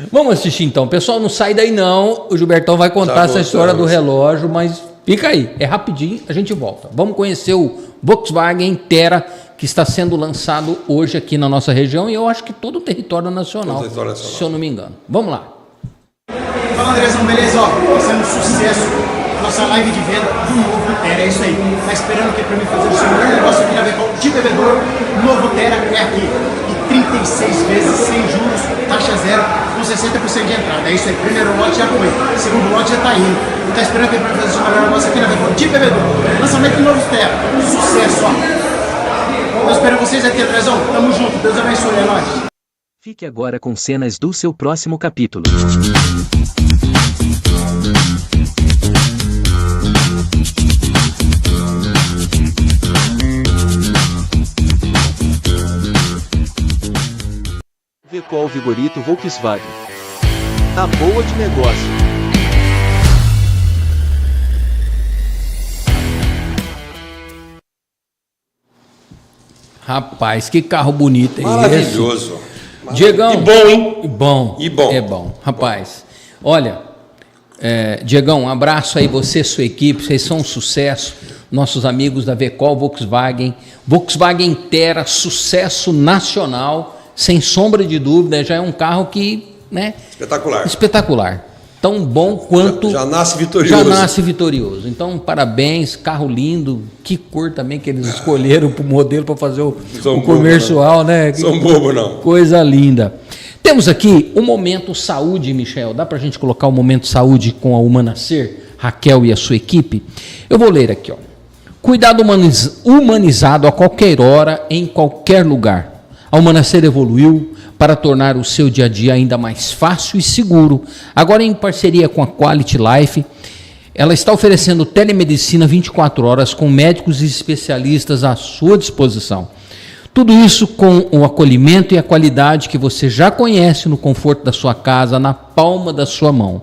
Vamos assistir então. Pessoal, não sai daí não. O Gilbertão vai contar essa história do relógio, mas fica aí. É rapidinho, a gente volta. Vamos conhecer o Volkswagen Tera, que está sendo lançado hoje aqui na nossa região e eu acho que todo o território nacional, se eu não me engano. Vamos lá. Fala, Andrezão, beleza? Está sendo um sucesso a nossa live de venda do novo Tera, é isso aí. Tá esperando o que para mim fazer o seu melhor negócio aqui na Vecol de Bebedouro? O novo Tera é aqui. E 36 vezes sem juros, taxa zero, com 60% de entrada. É isso aí. Primeiro lote já foi, segundo lote já está indo. Tá esperando o que para fazer o seu melhor negócio aqui na Vecol de Bebedouro? Lançamento do novo Tera. Sucesso, ó. Eu espero vocês aqui, Andrezão. Tamo junto. Deus abençoe, é nóis. Fique agora com cenas do seu próximo capítulo. Vecol Vigorito Volkswagen. A boa de negócio. Rapaz, que carro bonito é esse? Maravilhoso. Diegão. E bom, hein? Bom. É bom. Rapaz, olha, Diegão, um abraço aí, você e sua equipe, vocês são um sucesso. Nossos amigos da Vecol Volkswagen. Volkswagen Tera, sucesso nacional, sem sombra de dúvida, já é um carro que, né? Espetacular. Tão bom quanto... Já nasce vitorioso. Então, parabéns, carro lindo. Que cor também que eles escolheram para o modelo para fazer o comercial, né? São bobo, não. Coisa linda. Temos aqui o Momento Saúde, Michel. Dá para a gente colocar o Momento Saúde com a Humanacer, Raquel e a sua equipe? Eu vou ler aqui, ó. Cuidado humanizado a qualquer hora, em qualquer lugar. A Humanacer evoluiu para tornar o seu dia a dia ainda mais fácil e seguro. Agora, em parceria com a Quality Life, ela está oferecendo telemedicina 24 horas com médicos e especialistas à sua disposição. Tudo isso com o acolhimento e a qualidade que você já conhece no conforto da sua casa, na palma da sua mão.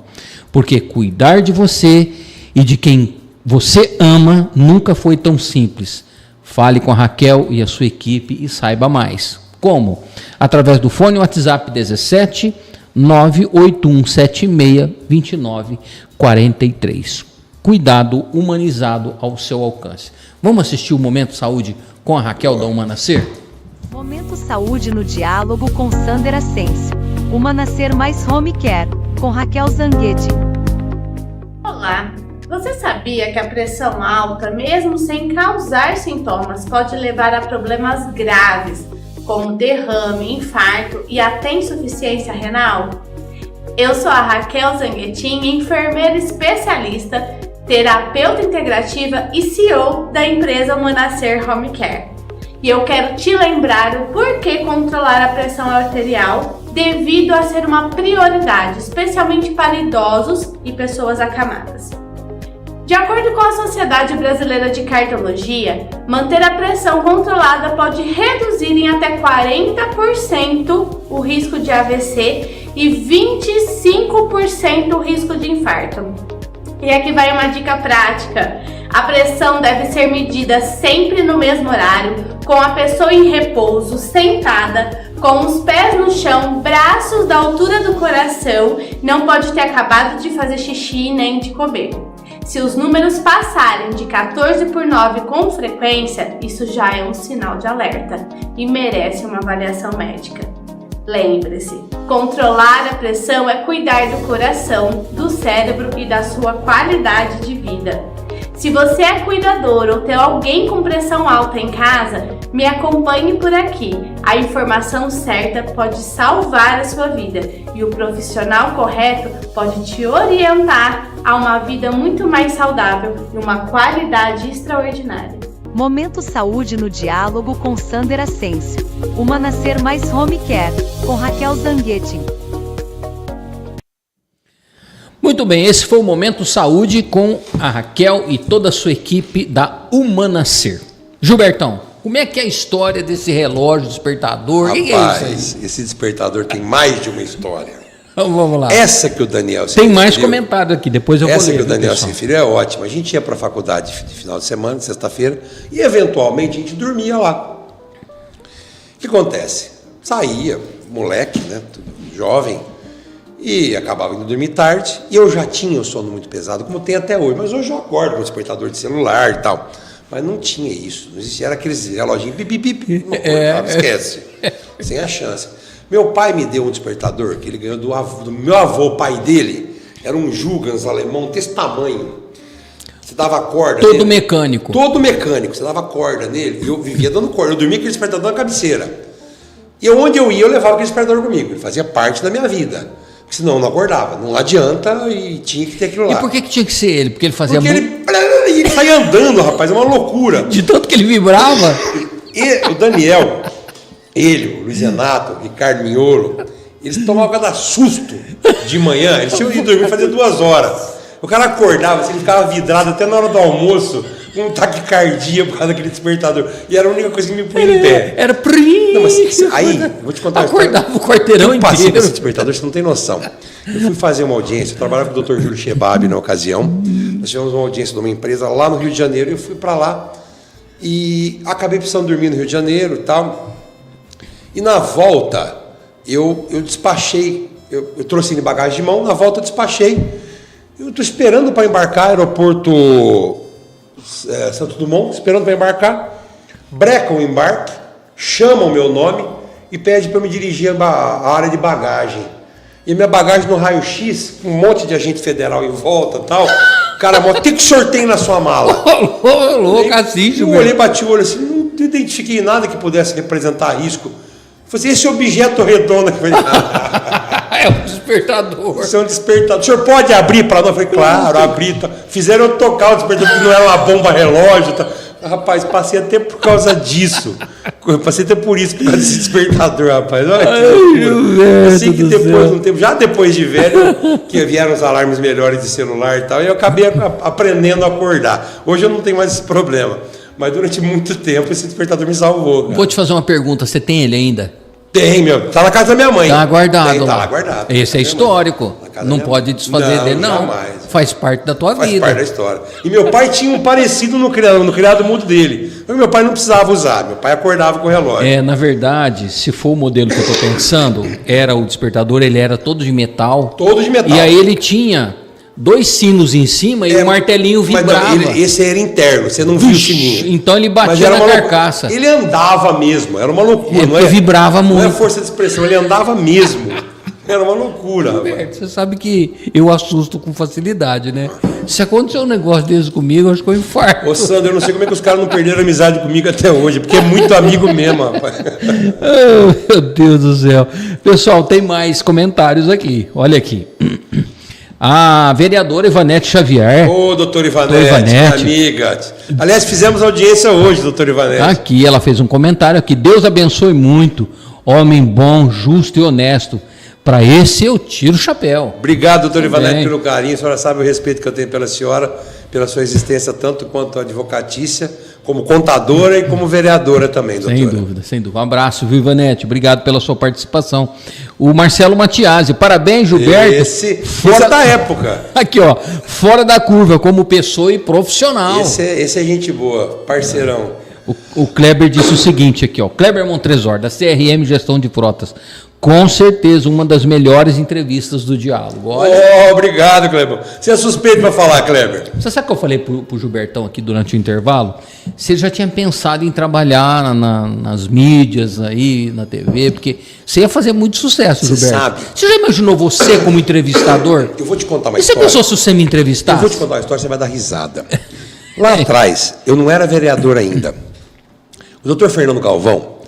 Porque cuidar de você e de quem você ama nunca foi tão simples. Fale com a Raquel e a sua equipe e saiba mais. Como? Através do fone WhatsApp 17 98176 2943. Cuidado humanizado ao seu alcance. Vamos assistir o Momento Saúde com a Raquel da Humanacer? Momento Saúde no diálogo com Sander Ascencio. Humanacer mais Home Care, com Raquel Zanguetti. Olá! Você sabia que a pressão alta, mesmo sem causar sintomas, pode levar a problemas graves, como derrame, infarto e até insuficiência renal? Eu sou a Raquel Zanguetin, enfermeira especialista, terapeuta integrativa e CEO da empresa Humanacer Home Care. E eu quero te lembrar o porquê controlar a pressão arterial devido a ser uma prioridade, especialmente para idosos e pessoas acamadas. De acordo com a Sociedade Brasileira de Cardiologia, manter a pressão controlada pode reduzir em até 40% o risco de AVC e 25% o risco de infarto. E aqui vai uma dica prática. A pressão deve ser medida sempre no mesmo horário, com a pessoa em repouso, sentada, com os pés no chão, braços da altura do coração, não pode ter acabado de fazer xixi nem de comer. Se os números passarem de 14/9 com frequência, isso já é um sinal de alerta e merece uma avaliação médica. Lembre-se, controlar a pressão é cuidar do coração, do cérebro e da sua qualidade de vida. Se você é cuidador ou tem alguém com pressão alta em casa, me acompanhe por aqui. A informação certa pode salvar a sua vida e o profissional correto pode te orientar a uma vida muito mais saudável e uma qualidade extraordinária. Momento Saúde no Diálogo com Sander Ascencio. Uma Nascer Mais Home Care, com Raquel Zanguetti. Muito bem, esse foi o Momento Saúde com a Raquel e toda a sua equipe da Humanascer. Gilbertão, como é que é a história desse relógio despertador? Rapaz, esse despertador tem mais de uma história. Vamos lá. Essa que o Daniel se Tem referiu, mais comentário aqui, depois eu vou ler. Essa que o Daniel se pessoal. referiu é ótima. A gente ia para a faculdade de final de semana, de sexta-feira, e eventualmente a gente dormia lá. O que acontece? Saía, moleque, né, jovem, e acabava indo dormir tarde, e eu já tinha o sono muito pesado, como tem até hoje, mas hoje eu acordo com o despertador de celular e tal. Mas não tinha isso, não existia, era aqueles reloginhos, pip, não acordava, esquece, sem a chance. Meu pai me deu um despertador que ele ganhou do meu avô, pai dele, era um Jugans alemão desse tamanho. Você dava corda Todo nele. mecânico. Todo mecânico, você dava corda nele, e eu vivia dando corda, eu dormia com aquele despertador na cabeceira. E onde eu ia, eu levava aquele despertador comigo, ele fazia parte da minha vida. Porque senão eu não acordava, não adianta e tinha que ter aquilo lá. E por que tinha que ser ele? Porque ele fazia Porque muito... ele saía andando, rapaz, é uma loucura. De tanto que ele vibrava. E o Daniel, ele, o Luiz Renato, o Ricardo Mignolo, eles tomavam cada susto de manhã, eles tinham ido dormir fazer 2 horas. O cara acordava, assim, ele ficava vidrado até na hora do almoço, com um taquicardia por causa daquele despertador. E era a única coisa que me punha em pé. Era prim. Não, mas aí, eu vou te contar uma história. Acordava o quarteirão Eu passei inteiro. com esse despertador, você não tem noção. Eu fui fazer uma audiência, eu trabalhava com o Dr. Júlio Chebab na ocasião. Nós tivemos uma audiência de uma empresa lá no Rio de Janeiro, e eu fui para lá e acabei precisando dormir no Rio de Janeiro e tal. E na volta, eu despachei, eu trouxe ele bagagem de mão, na volta eu despachei. Eu estou esperando para embarcar, aeroporto Santos Dumont, esperando para embarcar. Brecam o embarque, chamam o meu nome e pede para eu me dirigir à área de bagagem. E minha bagagem no raio-x, com um monte de agente federal em volta e tal. Cara, o que o senhor tem na sua mala? Louco assim, Eu olhei, bati o olho assim, não identifiquei nada que pudesse representar risco. Eu falei, esse objeto redondo aqui. É um despertador. Isso é um despertador. O senhor pode abrir para nós? Eu falei, claro, abri. Tá. Fizeram eu tocar o despertador, que não era uma bomba relógio. Tá. Rapaz, passei até por causa disso. Passei até por isso, por causa desse despertador, rapaz. Olha que loucura. Assim que depois, um tempo, já depois de velho, que vieram os alarmes melhores de celular e tal, e eu acabei aprendendo a acordar. Hoje eu não tenho mais esse problema. Mas durante muito tempo esse despertador me salvou. Cara. Vou te fazer uma pergunta, você tem ele ainda? Tem, meu. Tá na casa da minha mãe. Tá guardado. Tem, tá lá. lá guardado. Esse é histórico. Não pode desfazer dele, não. Jamais. Faz parte da tua Faz vida. parte da história. E meu pai tinha um parecido no criado mudo dele. Mas meu pai não precisava usar. Meu pai acordava com o relógio. Na verdade, se for o modelo que eu estou pensando, era o despertador, ele era todo de metal. Todo de metal. E aí ele tinha 2 sinos em cima e o martelinho vibrava. Mas não, esse era interno, você não viu o sininho. Então ele batia na carcaça. Ele andava mesmo, era uma loucura. Porque vibrava muito. Não é força de expressão, ele andava mesmo. Era uma loucura, rapaz. Você sabe que eu assusto com facilidade, né? Se acontecer um negócio desse comigo, eu acho que eu infarto. Ô, Sandro, eu não sei como é que os caras não perderam amizade comigo até hoje, porque é muito amigo mesmo, rapaz. Oh, meu Deus do céu. Pessoal, tem mais comentários aqui. Olha aqui. A vereadora Ivanete Xavier. Ô, doutor Ivanete, minha amiga. Aliás, fizemos audiência hoje, doutor Ivanete. Aqui, ela fez um comentário aqui. Deus abençoe muito, homem bom, justo e honesto. Para esse eu tiro o chapéu. Obrigado, doutor Ivanete, pelo carinho. A senhora sabe o respeito que eu tenho pela senhora, pela sua existência, tanto quanto advocatícia, como contadora e como vereadora também, doutora. Sem dúvida, sem dúvida. Um abraço, viu, Ivanete? Obrigado pela sua participação. O Marcelo Matiasi, parabéns, Gilberto. Esse é da época. Aqui, ó, fora da curva, como pessoa e profissional. Esse é gente boa, parceirão. O Kleber disse o seguinte aqui, ó, Kleber Montresor, da CRM Gestão de Frotas. Com certeza, uma das melhores entrevistas do Diálogo. Olha. Obrigado, Kleber. Você é suspeito para falar, Kleber. Você sabe o que eu falei pro Gilbertão aqui durante o intervalo? Você já tinha pensado em trabalhar nas mídias aí, na TV, porque você ia fazer muito sucesso, Você Gilberto. sabe. Você já imaginou você como entrevistador? Eu vou te contar uma E você história. pensou se você me entrevistasse? Eu vou te contar uma história, você vai dar risada. Lá atrás, eu não era vereador ainda. O doutor Fernando Galvão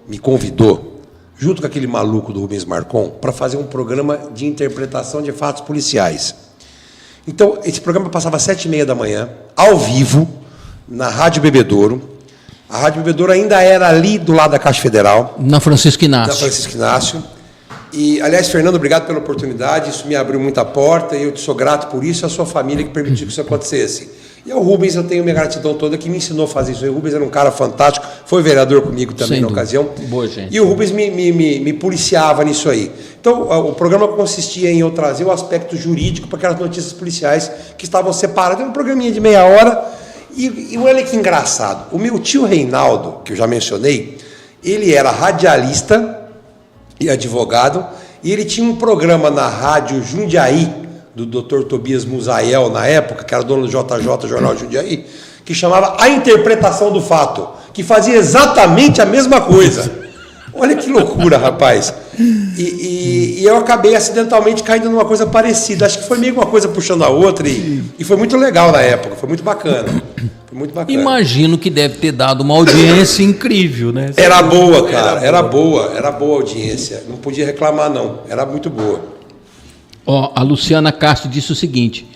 me convidou, junto com aquele maluco do Rubens Marcon, para fazer um programa de interpretação de fatos policiais. Então, esse programa passava às 7h30 da manhã, ao vivo, na Rádio Bebedouro. A Rádio Bebedouro ainda era ali do lado da Caixa Federal. Na Francisco Inácio. Da Francisco Inácio. E, aliás, Fernando, obrigado pela oportunidade, isso me abriu muita porta e eu te sou grato por isso e a sua família que permitiu que isso acontecesse. E ao Rubens eu tenho minha gratidão toda que me ensinou a fazer isso. O Rubens era um cara fantástico, foi vereador comigo também Sem na dúvida. ocasião. Boa gente. E o Rubens me policiava nisso aí. Então, o programa consistia em eu trazer o aspecto jurídico para aquelas notícias policiais que estavam separadas. Era um programinha de meia hora. E olha que engraçado. O meu tio Reinaldo, que eu já mencionei, ele era radialista e advogado, e ele tinha um programa na rádio Jundiaí, do Dr. Tobias Musael, na época, que era dono do JJ, Jornal Jundiaí, que chamava A Interpretação do Fato, que fazia exatamente a mesma coisa. Olha que loucura, rapaz. E eu acabei acidentalmente caindo numa coisa parecida. Acho que foi meio uma coisa puxando a outra e foi muito legal na época, foi muito bacana. Foi muito bacana. Imagino que deve ter dado uma audiência incrível, né? Era boa, cara, era boa a audiência. Não podia reclamar, não. Era muito boa. Ó, a Luciana Castro disse o seguinte: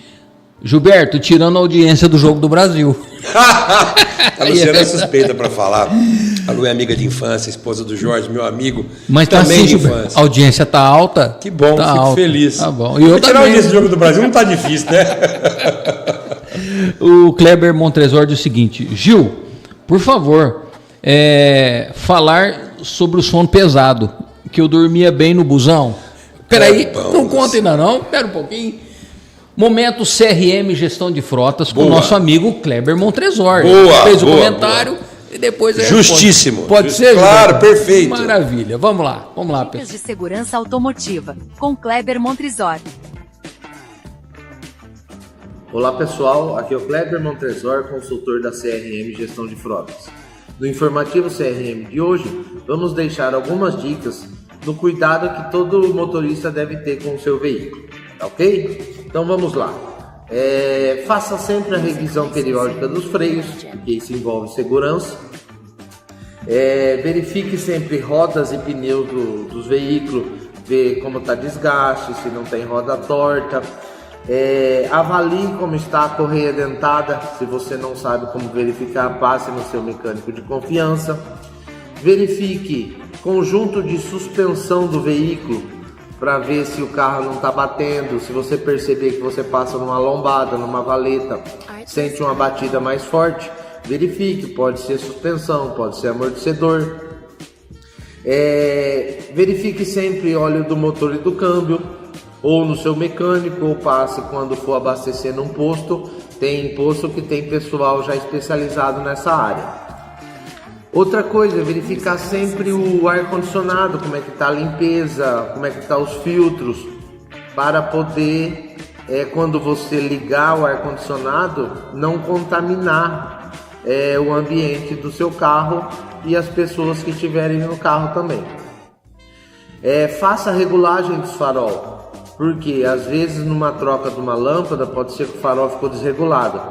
Gilberto, tirando a audiência do Jogo do Brasil. A Luciana é suspeita para falar. A Lu é amiga de infância, esposa do Jorge, meu amigo. Mas tá também assim, de Gilberto, infância. a audiência tá alta. Que bom, tá fico alta. feliz. Tá bom. E eu tirar a também. audiência do Jogo do Brasil não tá difícil, né? O Kleber Montresor diz o seguinte: Gil, por favor, falar sobre o sono pesado, que eu dormia bem no busão. Peraí, não conta ainda não, pera um pouquinho. Momento CRM Gestão de Frotas com o nosso amigo Kleber Montresor. Boa, fez o boa, comentário e depois... Justíssimo. Pode ser? Claro, Gilberto? perfeito. Maravilha, vamos lá, Dicas pessoal. de segurança automotiva, com Kleber Montresor. Olá pessoal, aqui é o Kleber Montresor, consultor da CRM Gestão de Frotas. No informativo CRM de hoje, vamos deixar algumas dicas do cuidado que todo motorista deve ter com o seu veículo, tá ok? Então vamos lá. Faça sempre a revisão periódica dos freios, porque isso envolve segurança. Verifique sempre rodas e pneus dos veículos, ver como está desgaste, se não tem roda torta. Avalie como está a correia dentada. Se você não sabe como verificar, passe no seu mecânico de confiança. Verifique conjunto de suspensão do veículo para ver se o carro não está batendo. Se você perceber que você passa numa lombada, numa valeta, sente uma batida mais forte, verifique, pode ser suspensão, pode ser amortecedor. Verifique sempre óleo do motor e do câmbio, ou no seu mecânico, ou passe quando for abastecer num posto. Tem posto que tem pessoal já especializado nessa área. Outra coisa é verificar sempre o ar-condicionado, como é que está a limpeza, como é que está os filtros, para poder, quando você ligar o ar-condicionado, não contaminar o ambiente do seu carro e as pessoas que estiverem no carro também. Faça a regulagem dos farol, porque às vezes numa troca de uma lâmpada pode ser que o farol ficou desregulado.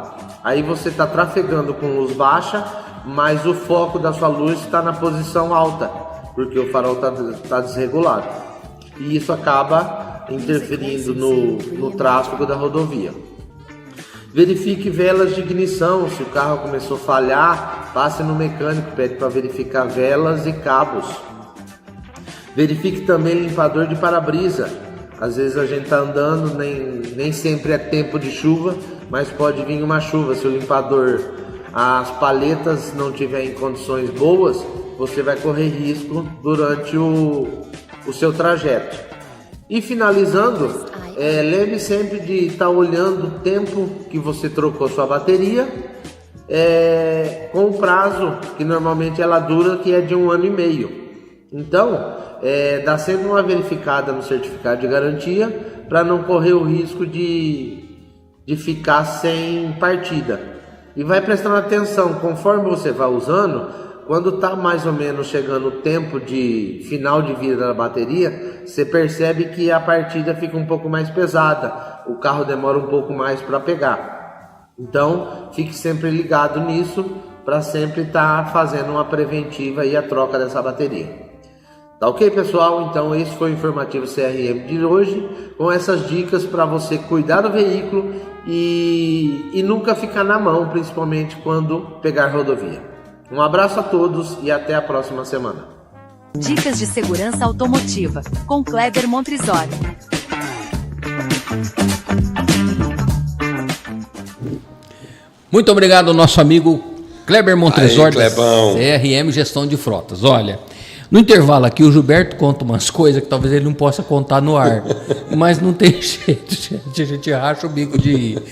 Aí você está trafegando com luz baixa, mas o foco da sua luz está na posição alta, porque o farol está desregulado. E isso acaba interferindo no tráfego da rodovia. Verifique velas de ignição. Se o carro começou a falhar, passe no mecânico, pede para verificar velas e cabos. Verifique também limpador de para-brisa. Às vezes a gente está andando, nem sempre é tempo de chuva, mas pode vir uma chuva. Se o limpador, as paletas não tiver em condições boas, você vai correr risco durante o seu trajeto. E finalizando, lembre sempre de estar olhando o tempo que você trocou sua bateria, com o prazo que normalmente ela dura, que é de 1 ano e meio. Então, dá sempre uma verificada no certificado de garantia para não correr o risco de ficar sem partida. E vai prestando atenção, conforme você vai usando, quando está mais ou menos chegando o tempo de final de vida da bateria, você percebe que a partida fica um pouco mais pesada, o carro demora um pouco mais para pegar. Então, fique sempre ligado nisso, para sempre estar fazendo uma preventiva e a troca dessa bateria. Tá ok, pessoal? Então esse foi o informativo CRM de hoje, com essas dicas para você cuidar do veículo e nunca ficar na mão, principalmente quando pegar rodovia. Um abraço a todos e até a próxima semana. Dicas de segurança automotiva, com Kleber Montrisori. Muito obrigado ao nosso amigo Kleber Montrisori, da Clebão. CRM Gestão de Frotas. Olha, no intervalo aqui o Gilberto conta umas coisas que talvez ele não possa contar no ar, mas não tem jeito, gente, a gente racha o bico de ir.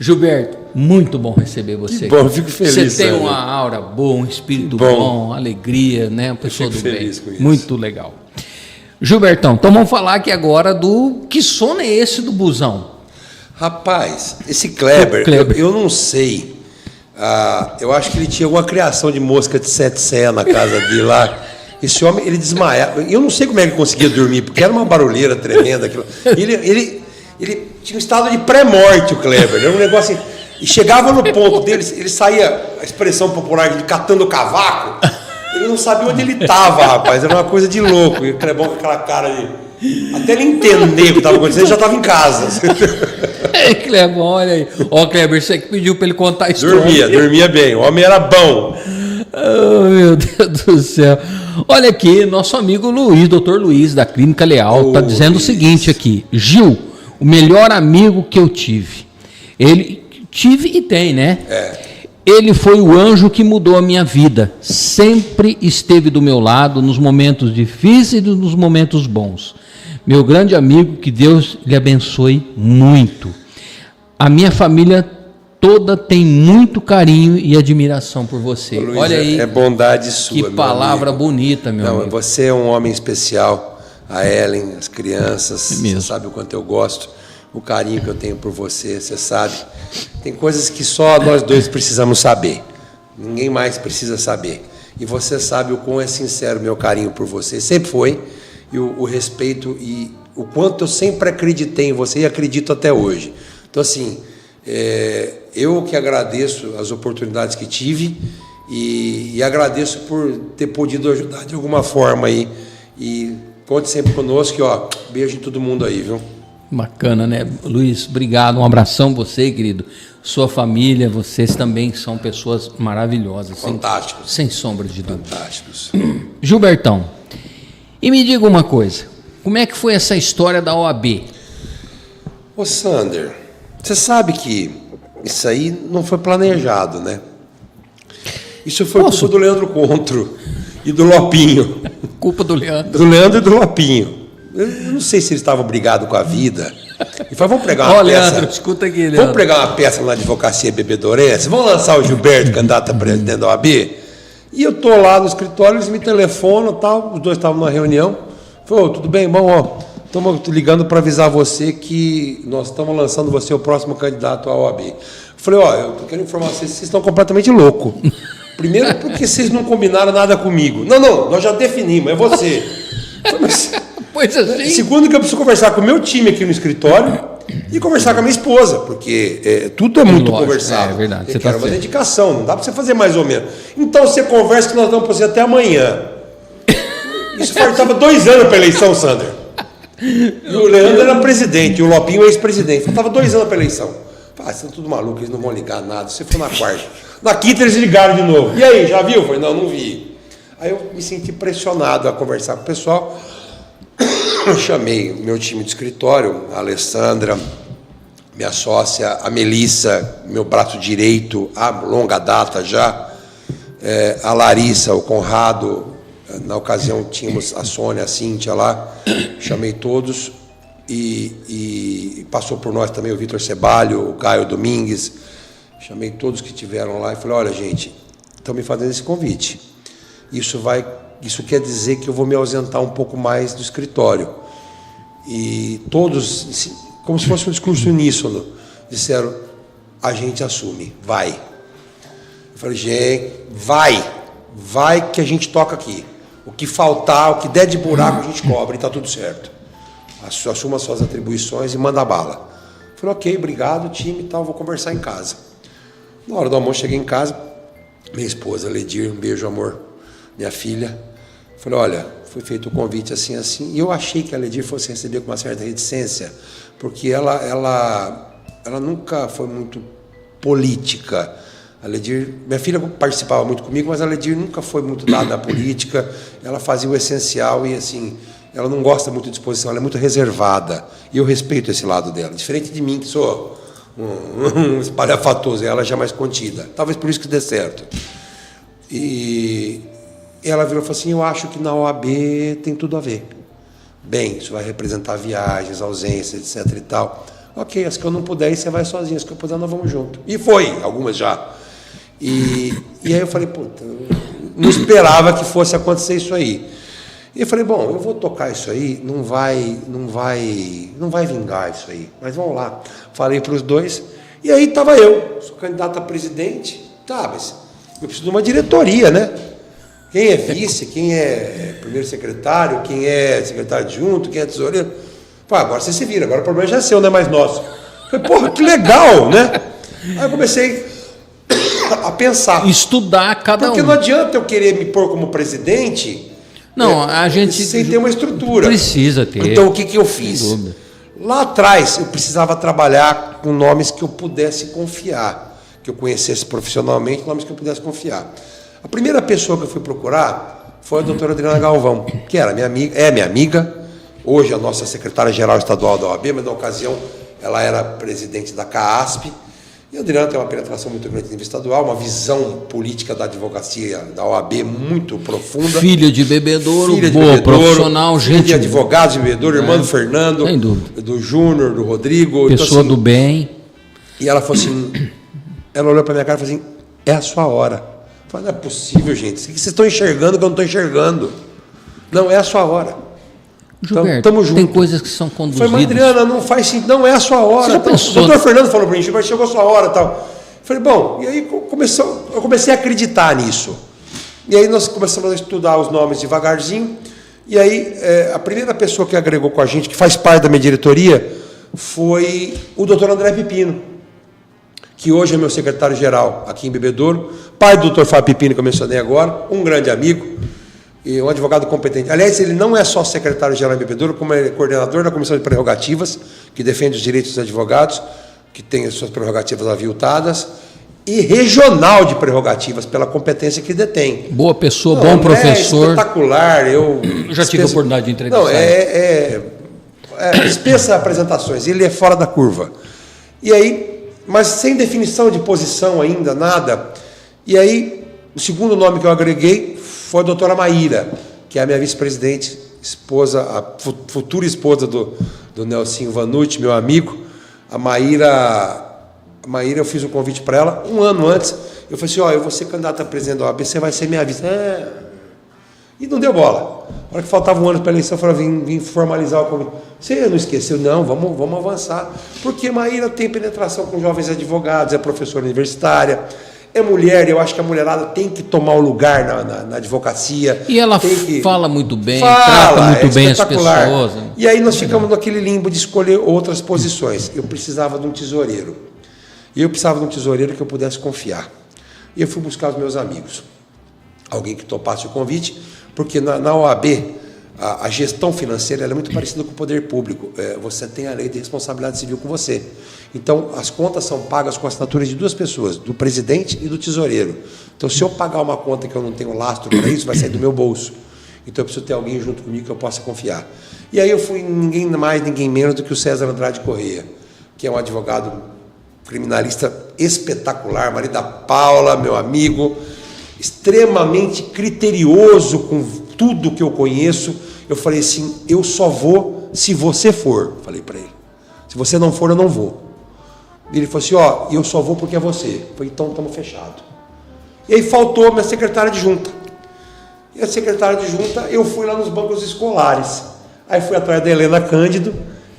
Gilberto, muito bom receber você. Que bom, fico feliz. Você tem Sandro. uma aura boa, um espírito bom, alegria, né? Uma pessoa do bem. Feliz com isso. Muito legal. Gilbertão, então vamos falar aqui agora do... Que som é esse do busão? Rapaz, esse Kleber, eu não sei. Eu acho que ele tinha alguma criação de mosca de 7 na casa dele lá. Esse homem, ele desmaiava. Eu não sei como é que ele conseguia dormir, porque era uma barulheira tremenda. Aquilo. Ele tinha um estado de pré-morte, o Kleber. Era um negócio assim. E chegava no ponto dele, ele saía, a expressão popular, de catando cavaco. Ele não sabia onde ele estava, rapaz. Era uma coisa de louco. E o Clebão com aquela cara de... Até ele entender o que estava acontecendo, ele já estava em casa. Ei, Clebão, olha aí. Ó, Kleber, você que pediu para ele contar a história. Dormia bem. O homem era bom. Oh, meu Deus do céu. Olha aqui, nosso amigo Luiz, Dr. Luiz, da Clínica Leal, está dizendo o seguinte aqui. Gil, o melhor amigo que eu tive. Ele tive e tem, né? Ele foi o anjo que mudou a minha vida. Sempre esteve do meu lado nos momentos difíceis e nos momentos bons. Meu grande amigo, que Deus lhe abençoe muito. A minha família toda tem muito carinho e admiração por você. Luiz, olha aí. É bondade sua, que meu palavra amigo. bonita, meu amigo. Você é um homem especial. A Ellen, as crianças, você sabe o quanto eu gosto, o carinho que eu tenho por você, você sabe. Tem coisas que só nós dois precisamos saber. Ninguém mais precisa saber. E você sabe o quão é sincero o meu carinho por você. Sempre foi. E o respeito e o quanto eu sempre acreditei em você e acredito até hoje. Então, assim, eu que agradeço as oportunidades que tive e agradeço por ter podido ajudar de alguma forma aí. E conte sempre conosco e, ó, beijo em todo mundo aí, viu? Bacana, né? Luiz, obrigado. Um abração você, querido. Sua família, vocês também são pessoas maravilhosas. Fantásticos. Sem sombra de dúvida. Fantásticos. Gilbertão, e me diga uma coisa. Como é que foi essa história da OAB? Ô, Sander, você sabe que isso aí não foi planejado, né? Isso foi culpa do Leandro Contro e do Lopinho. Culpa do Leandro. Do Leandro e do Lopinho. Eu não sei se eles estavam brigados com a vida. E falou, vamos pregar uma peça. Leandro, escuta aqui, Leandro. Vamos pregar uma peça na advocacia bebedorense? Vamos lançar o Gilberto, candidato a presidente da OAB? E eu estou lá no escritório, eles me telefonam, tal, os dois estavam numa reunião. Falei, tudo bem, bom, ó, estamos ligando para avisar você que nós estamos lançando você o próximo candidato à OAB. Eu falei, ó, eu quero informar vocês que vocês estão completamente loucos. Primeiro porque vocês não combinaram nada comigo. Não, nós já definimos, é você. Mas, pois assim. segundo que eu preciso conversar com o meu time aqui no escritório e conversar com a minha esposa, porque tudo é muito conversado. É verdade. Eu quero uma dedicação, não dá para você fazer mais ou menos. Então você conversa que nós damos para você até amanhã. Isso faltava 2 anos para a eleição, Sander. E o Leandro era presidente, e o Lopinho ex-presidente. Faltava 2 anos para a eleição. Vocês estão tudo malucos, eles não vão ligar nada. Você foi na quarta. Na quinta eles ligaram de novo. E aí, já viu? Eu falei, não vi. Aí eu me senti pressionado a conversar com o pessoal. Eu chamei meu time de escritório, a Alessandra, minha sócia, a Melissa, meu braço direito, há longa data já, a Larissa, o Conrado, na ocasião tínhamos a Sônia, a Cíntia lá, chamei todos, e passou por nós também o Vitor Cebalho, o Caio Domingues, chamei todos que tiveram lá e falei, olha gente, estão me fazendo esse convite, isso quer dizer que eu vou me ausentar um pouco mais do escritório. E todos, assim, como se fosse um discurso uníssono, disseram, a gente assume, vai. Eu falei, gente, vai que a gente toca aqui. O que faltar, o que der de buraco, a gente cobre e está tudo certo. Assuma as suas atribuições e manda bala. Eu falei, ok, obrigado, time e tal, vou conversar em casa. Na hora do almoço, cheguei em casa, minha esposa, Ledir, um beijo, amor, minha filha. Falei, olha, foi feito o convite assim, assim, e eu achei que a Ledir fosse receber com uma certa reticência, porque ela nunca foi muito política. A Ledir, minha filha participava muito comigo, mas a Ledir nunca foi muito dada à política, ela fazia o essencial e assim, ela não gosta muito de exposição, ela é muito reservada, e eu respeito esse lado dela, diferente de mim, que sou um espalhafatoso, ela já é mais contida, talvez por isso que dê certo. E ela virou e falou assim, eu acho que na OAB tem tudo a ver. Bem, isso vai representar viagens, ausências, etc e tal. Ok, as que eu não puder, você vai sozinho, as que eu puder, nós vamos junto. E foi, algumas já. E aí eu falei, puta, não esperava que fosse acontecer isso aí. E eu falei, bom, eu vou tocar isso aí, não vai vingar isso aí, mas vamos lá. Falei para os dois, e aí estava eu, sou candidato a presidente, tá, mas eu preciso de uma diretoria, né? Quem é vice, quem é primeiro secretário, quem é secretário adjunto, quem é tesoureiro. Falei, agora você se vira, agora o problema já é seu, não é mais nosso. Falei, porra, que legal, né? Aí eu comecei a pensar. Estudar cada Porque não adianta eu querer me pôr como presidente... Não, a gente... Sem ter uma estrutura. Precisa ter. Então, o que eu fiz? Lá atrás, eu precisava trabalhar com nomes que eu pudesse confiar, que eu conhecesse profissionalmente, nomes que eu pudesse confiar. A primeira pessoa que eu fui procurar foi a doutora Adriana Galvão, que era minha amiga, hoje a nossa secretária-geral estadual da OAB, mas na ocasião ela era presidente da CAASP, e a Adriana tem uma penetração muito grande no nível estadual, uma visão política da advocacia da OAB muito profunda. Filha de bebedouro, boa, profissional, gente... de advogados de bebedouro, irmã do Fernando, do Júnior, do Rodrigo. Pessoa então, assim, do bem. E ela falou assim, ela olhou para minha cara e falou assim, é a sua hora. Eu falei, não é possível, gente, o que vocês estão enxergando que eu não estou enxergando? Não, é a sua hora. Gilberto, então, tamo junto. Tem coisas que são conduzidas. Falei, mas Adriana, não faz sentido, não é a sua hora. Você já pensou... O doutor Fernando falou para mim, Gilberto, chegou a sua hora e tal. Falei, bom, e aí eu comecei a acreditar nisso. E aí nós começamos a estudar os nomes devagarzinho, e aí a primeira pessoa que agregou com a gente, que faz parte da minha diretoria, foi o doutor André Pipino, que hoje é meu secretário-geral aqui em Bebedouro, pai do doutor Fábio Pipino, que eu mencionei agora, um grande amigo, e um advogado competente. Aliás, ele não é só secretário-geral em Bebedouro, como é coordenador da Comissão de Prerrogativas, que defende os direitos dos advogados, que tem as suas prerrogativas aviltadas, e regional de prerrogativas, pela competência que detém. Boa pessoa, bom professor. É espetacular. Eu já tive a oportunidade de entrevistar. Não, dispensa apresentações, ele é fora da curva. E aí, mas sem definição de posição ainda, nada. E aí, o segundo nome que eu agreguei foi a doutora Maíra, que é a minha vice-presidente, esposa, a futura esposa do Nelsinho Vanucci, meu amigo. A Maíra, eu fiz um convite para ela um ano antes. Eu falei assim, eu vou ser candidata a presidente da OAB, você vai ser minha vice. E não deu bola. Na hora que faltava um ano para a eleição, eu falei, vim formalizar o convite. Você não esqueceu? Não, vamos avançar. Porque Maíra tem penetração com jovens advogados, é professora universitária, é mulher, eu acho que a mulherada tem que tomar o lugar na advocacia. E ela fala muito bem, trata muito bem as pessoas. E aí nós ficamos naquele limbo de escolher outras posições. Eu precisava de um tesoureiro. E eu precisava de um tesoureiro que eu pudesse confiar. E eu fui buscar os meus amigos. Alguém que topasse o convite, porque na OAB, a gestão financeira ela é muito parecida com o poder público. Você tem a lei de responsabilidade civil com você. Então, as contas são pagas com assinaturas de duas pessoas, do presidente e do tesoureiro. Então, se eu pagar uma conta que eu não tenho lastro para isso, vai sair do meu bolso. Então, eu preciso ter alguém junto comigo que eu possa confiar. E aí eu fui ninguém mais, ninguém menos do que o César Andrade Correia, que é um advogado criminalista espetacular, marido da Paula, meu amigo, extremamente criterioso com tudo que eu conheço. Eu falei assim, eu só vou se você for. Falei para ele, se você não for, eu não vou. Ele falou assim, ó, eu só vou porque é você. Eu falei, então estamos fechados. E aí faltou minha secretária de junta. E a secretária de junta, eu fui lá nos bancos escolares. Aí fui atrás da Helena Cândido,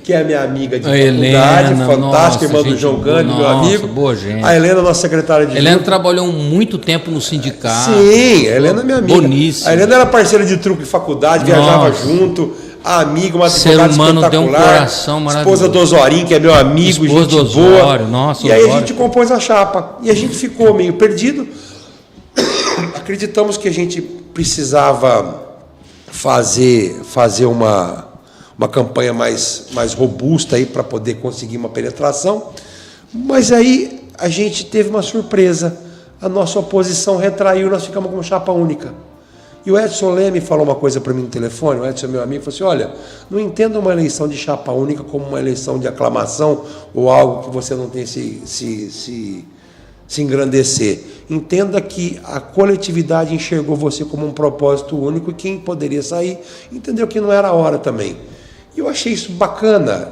que é minha amiga de faculdade, Helena, fantástica, nossa, irmã do João Cândido, meu amigo. Boa gente. A Helena, nossa secretária de Helena junta. trabalhou muito tempo no sindicato. Sim, a Helena é minha amiga. Boníssima. A Helena era parceira de truque de faculdade, viajava junto. A amiga, uma advogada humano espetacular. Tem um coração maravilhoso. Esposa do Osório, que é meu amigo, esposa gente do Osório, boa. nossa, e aí Osório. a gente compôs a chapa. E a gente ficou meio perdido. Acreditamos que a gente precisava fazer uma campanha mais robusta aí para poder conseguir uma penetração. Mas aí a gente teve uma surpresa. A nossa oposição retraiu, nós ficamos com chapa única. E o Edson Leme falou uma coisa para mim no telefone, o Edson é meu amigo, falou assim, olha, não entenda uma eleição de chapa única como uma eleição de aclamação ou algo que você não tem se engrandecer. Entenda que a coletividade enxergou você como um propósito único e quem poderia sair entendeu que não era a hora também. E eu achei isso bacana.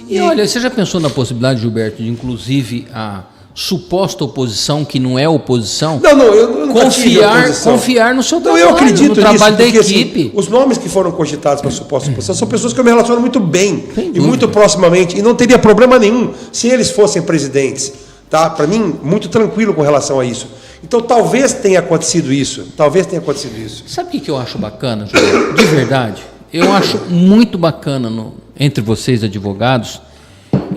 E olha, você já pensou na possibilidade, Gilberto, de inclusive a suposta oposição, que não é oposição, eu nunca tive oposição. Confiar no seu trabalho, eu acredito no trabalho nisso, da porque, equipe. assim, os nomes que foram cogitados para a suposta oposição são pessoas que eu me relaciono muito bem e muito proximamente, e não teria problema nenhum se eles fossem presidentes. Tá? Para mim, muito tranquilo com relação a isso. Então, talvez tenha acontecido isso. Sabe o que eu acho bacana, Gilberto? De verdade, eu acho muito bacana entre vocês, advogados,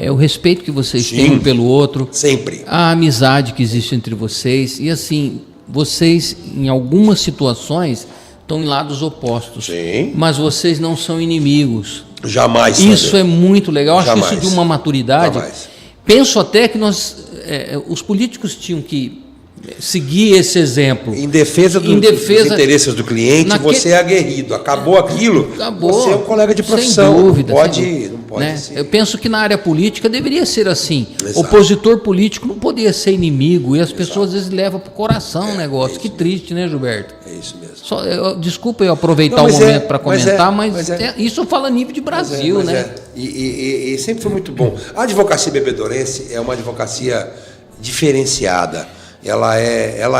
o respeito que vocês têm um pelo outro. Sempre. A amizade que existe entre vocês. E assim, vocês, em algumas situações, estão em lados opostos. Sim. Mas vocês não são inimigos. Jamais. Isso é muito legal. Eu acho Jamais. isso de uma maturidade. Jamais. Penso até que os políticos tinham que seguir esse exemplo. Em defesa dos interesses do cliente, você é aguerrido. Acabou aquilo, você é um colega de profissão. Sem dúvida. Não pode né? ser. Eu penso que na área política deveria ser assim. Exato. Opositor político não poderia ser inimigo. E as pessoas às vezes levam para o coração o negócio. Que triste, né, Gilberto? É isso mesmo. Desculpa eu aproveitar o momento para comentar, mas isso fala a nível de Brasil, né? E sempre foi muito bom. A advocacia bebedorense é uma advocacia diferenciada. Ela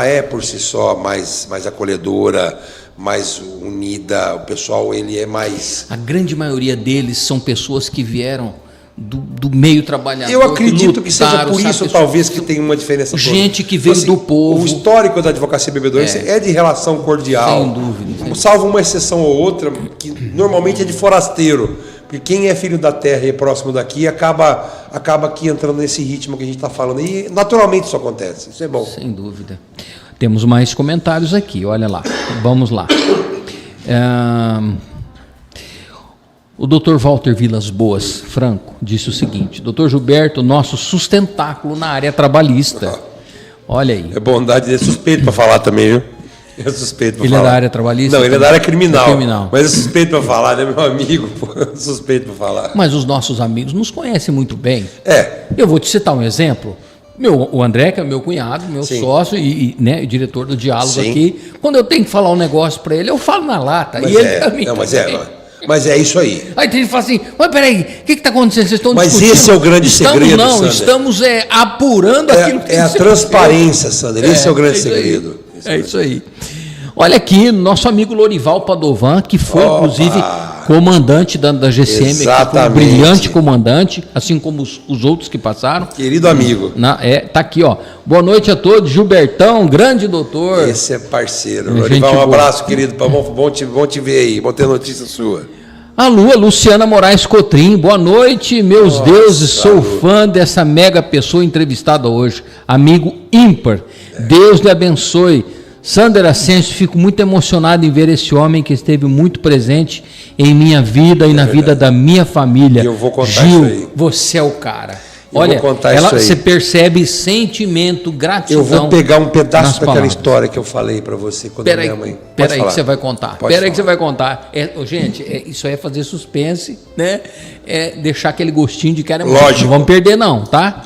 é por si só mais acolhedora, mais unida. O pessoal, ele é mais... A grande maioria deles são pessoas que vieram do meio trabalhador. Eu acredito que seja por isso, talvez, que tem uma diferença. Gente que veio do povo. O histórico da advocacia bebedorense é de relação cordial. Sem dúvida. Salvo uma exceção ou outra, que normalmente é de forasteiro. Porque quem é filho da terra e é próximo daqui acaba aqui entrando nesse ritmo que a gente está falando. E naturalmente isso acontece. Isso é bom. Sem dúvida. Temos mais comentários aqui, olha lá. Vamos lá. O Dr. Walter Vilas Boas Franco disse o seguinte: Dr. Gilberto, nosso sustentáculo na área trabalhista. Olha aí. É bondade, ele é suspeito para falar também, viu? É suspeito para falar. Ele é da área trabalhista? Não, ele é da área criminal. Criminal. Mas é suspeito para falar, né, meu amigo? Suspeito para falar. Mas os nossos amigos nos conhecem muito bem. É. Eu vou te citar um exemplo. O André, que é meu cunhado, meu sócio e né, diretor do diálogo aqui. Quando eu tenho que falar um negócio para ele, eu falo na lata. Mas e ele também. Mas é isso aí. Aí ele fala assim, mas peraí, o que está acontecendo? Vocês estão discutindo? Mas esse é o grande segredo, Não, Sander. estamos apurando aquilo que tem É a que ser transparência, Sander. Esse é o grande segredo. É isso aí. Olha aqui, nosso amigo Lorival Padovan, que foi, inclusive, comandante da GCM, aqui, foi um brilhante comandante, assim como os outros que passaram. Querido amigo. Tá aqui, ó. Boa noite a todos. Gilbertão, grande doutor. Esse é parceiro. Lorival, um abraço, querido. Bom te ver aí. Bom ter notícia sua. A Luciana Moraes Cotrim. Boa noite, meus deuses. Sou fã dessa mega pessoa entrevistada hoje. Amigo ímpar. Deus lhe abençoe. Sander Ascencio, fico muito emocionado em ver esse homem que esteve muito presente em minha vida e na vida da minha família. E eu vou contar Gil, isso aí. Você é o cara. Olha, vou contar isso aí. Você percebe sentimento, gratidão. Eu vou pegar um pedaço nas daquela palavras. história que eu falei para você quando a minha mãe... Pera aí que você vai contar. Pode Pera aí que você falar. vai contar. Gente, isso aí é fazer suspense, né? É deixar aquele gostinho de cara. Lógico. Não vamos perder não, tá?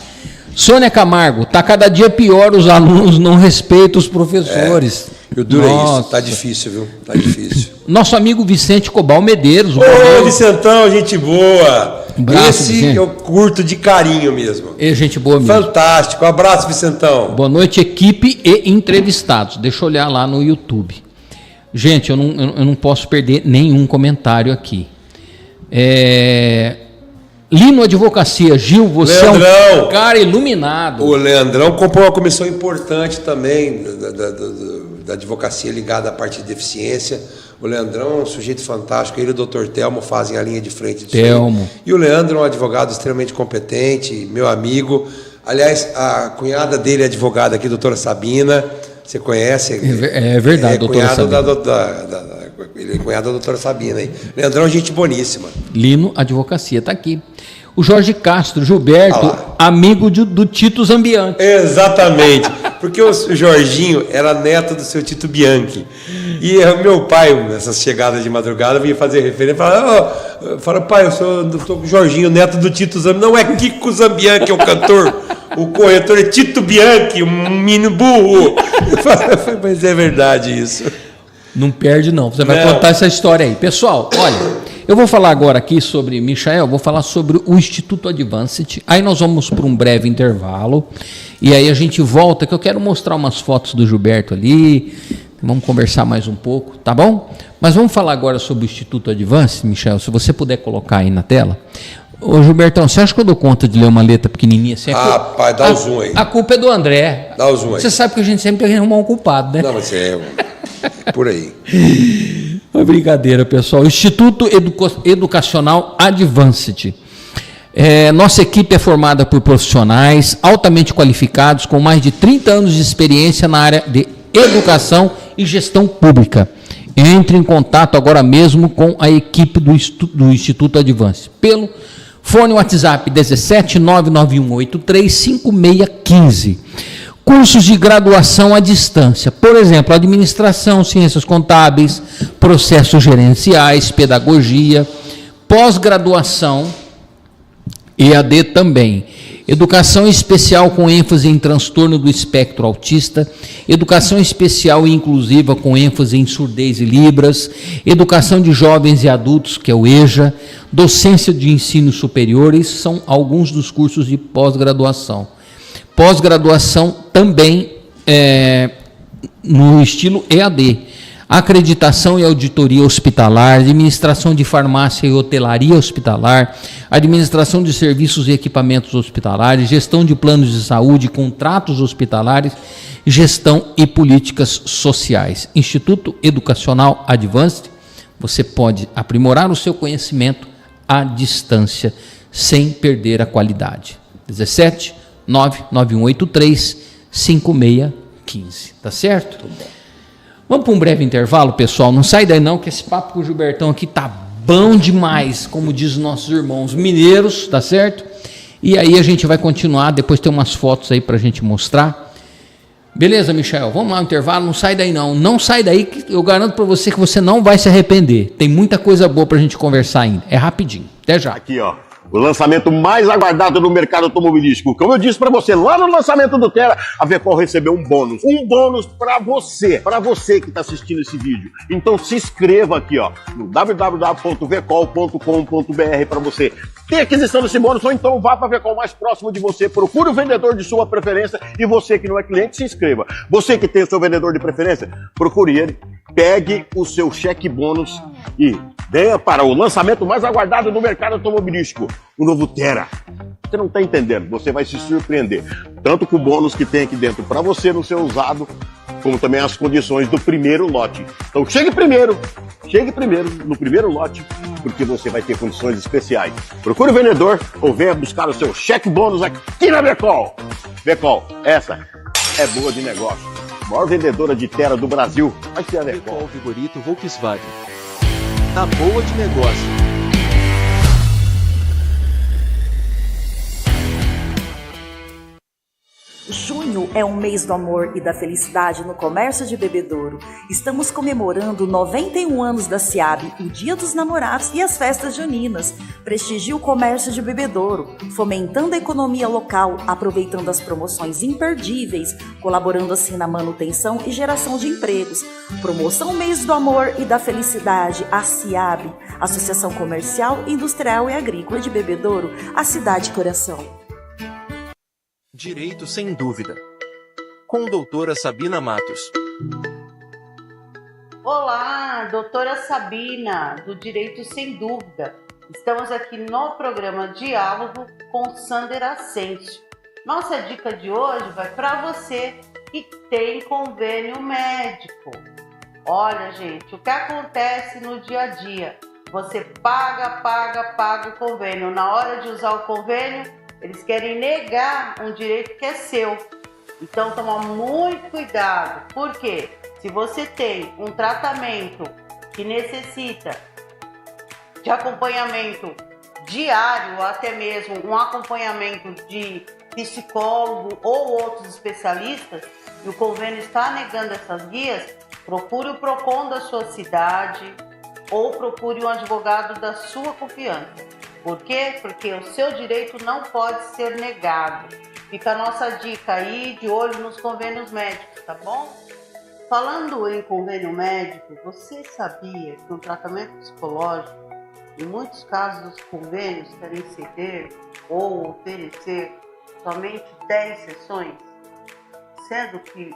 Sônia Camargo, tá cada dia pior, os alunos não respeitam os professores. Eu duro é isso, tá difícil, viu? Tá difícil. Nosso amigo Vicente Cobal Medeiros. Ô, Vicentão, gente boa. Abraço, Esse Vicente. eu curto de carinho mesmo. Gente boa mesmo. Fantástico. Um abraço, Vicentão. Boa noite, equipe e entrevistados. Deixa eu olhar lá no YouTube. Gente, eu não posso perder nenhum comentário aqui. Lino Advocacia, Gil, você Leandrão. é um cara iluminado. O Leandrão comprou uma comissão importante também da advocacia ligada à parte de deficiência. O Leandrão é um sujeito fantástico. Ele e o Dr. Telmo fazem a linha de frente disso Telmo. aí. E o Leandro é um advogado extremamente competente, meu amigo. Aliás, a cunhada dele é advogada aqui, doutora Sabina. Você conhece? É verdade, doutora Sabina. Ele é cunhado da doutora Sabina. Hein? Leandrão é gente boníssima. Lino Advocacia, tá aqui. O Jorge Castro, Gilberto, amigo do Tito Zambianchi. Exatamente, porque o Jorginho era neto do seu Tito Bianchi. E o meu pai, nessas chegadas de madrugada, vinha fazer referência, fala, pai, eu sou o Jorginho, neto do Tito Zambianchi. Não é Kiko Zambianchi, é o cantor. O corretor é Tito Bianchi, um menino burro. Mas é verdade isso. Não perde não, você vai contar essa história aí. Pessoal, olha, eu vou falar agora aqui sobre, Michael, vou falar sobre o Instituto Advanced, aí nós vamos para um breve intervalo, e aí a gente volta, que eu quero mostrar umas fotos do Gilberto ali, vamos conversar mais um pouco, tá bom? Mas vamos falar agora sobre o Instituto Advanced, Michael, se você puder colocar aí na tela. Ô Gilbertão, você acha que eu dou conta de ler uma letra pequenininha assim? Rapaz, dá o zoom aí. A culpa é do André. Dá o zoom aí. Você sabe que a gente sempre tem que arrumar um culpado, né? Não, mas é por aí. É brincadeira, pessoal. Instituto Educacional Advanced. Nossa equipe é formada por profissionais altamente qualificados com mais de 30 anos de experiência na área de educação e gestão pública. Entre em contato agora mesmo com a equipe do Instituto Advanced pelo fone WhatsApp 17 99183 5615. Cursos de graduação à distância, por exemplo, administração, ciências contábeis, processos gerenciais, pedagogia, pós-graduação, EAD também, educação especial com ênfase em transtorno do espectro autista, educação especial e inclusiva com ênfase em surdez e libras, educação de jovens e adultos, que é o EJA, docência de ensino superiores, são alguns dos cursos de pós-graduação. Pós-graduação também no estilo EAD, acreditação e auditoria hospitalar, administração de farmácia e hotelaria hospitalar, administração de serviços e equipamentos hospitalares, gestão de planos de saúde, contratos hospitalares, gestão e políticas sociais. Instituto Educacional Advanced, você pode aprimorar o seu conhecimento à distância, sem perder a qualidade. 17 99183 5615, tá certo? Vamos para um breve intervalo, pessoal. Não sai daí não, que esse papo com o Gilbertão aqui tá bom demais, como diz os nossos irmãos mineiros, tá certo? E aí a gente vai continuar, depois tem umas fotos aí pra gente mostrar. Beleza, Michael? Vamos lá no intervalo, não sai daí não. Não sai daí, que eu garanto para você que você não vai se arrepender. Tem muita coisa boa pra gente conversar ainda. É rapidinho. Até já. Aqui, ó. O lançamento mais aguardado no mercado automobilístico. Como eu disse para você, lá no lançamento do Tera, a Vecol recebeu um bônus. Um bônus para você que está assistindo esse vídeo. Então se inscreva aqui, ó, no www.vecol.com.br para você ter aquisição desse bônus, ou então vá para a Vecol mais próximo de você, procure o vendedor de sua preferência, e você que não é cliente, se inscreva. Você que tem o seu vendedor de preferência, procure ele, pegue o seu cheque bônus e venha para o lançamento mais aguardado no mercado automobilístico, o novo Tera. Você não está entendendo, você vai se surpreender, tanto com o bônus que tem aqui dentro para você no seu usado, como também as condições do primeiro lote. Então chegue primeiro no primeiro lote, porque você vai ter condições especiais. Procure o vendedor ou venha buscar o seu cheque bônus aqui na Vecol. Vecol, essa é boa de negócio. A maior vendedora de Tera do Brasil vai ser a Vecol. Vecol Vigorito Volkswagen. A boa de negócio. junho é um mês do amor e da felicidade no comércio de Bebedouro. Estamos comemorando 91 anos da SIAB, o Dia dos Namorados e as festas juninas. Prestigie o comércio de Bebedouro, fomentando a economia local, aproveitando as promoções imperdíveis, colaborando assim na manutenção e geração de empregos. Promoção Mês do Amor e da Felicidade, a SIAB, Associação Comercial, Industrial e Agrícola de Bebedouro, a cidade coração. Direito sem dúvida. Com doutora Sabina Matos. Olá, doutora Sabina, do Direito Sem Dúvida. Estamos aqui no programa Diálogo com Sandra Ascencio. Nossa dica de hoje vai para você que tem convênio médico. Olha, gente, o que acontece no dia a dia? Você paga o convênio. Na hora de usar o convênio, eles querem negar um direito que é seu. Então, toma muito cuidado. Por quê? Se você tem um tratamento que necessita de acompanhamento diário, ou até mesmo um acompanhamento de psicólogo ou outros especialistas, e o convênio está negando essas guias, procure o PROCON da sua cidade ou procure um advogado da sua confiança. Por quê? Porque o seu direito não pode ser negado. Fica a nossa dica aí, de olho nos convênios médicos, tá bom? Falando em convênio médico, você sabia que no tratamento psicológico, em muitos casos os convênios querem ceder ou oferecer somente 10 sessões, sendo que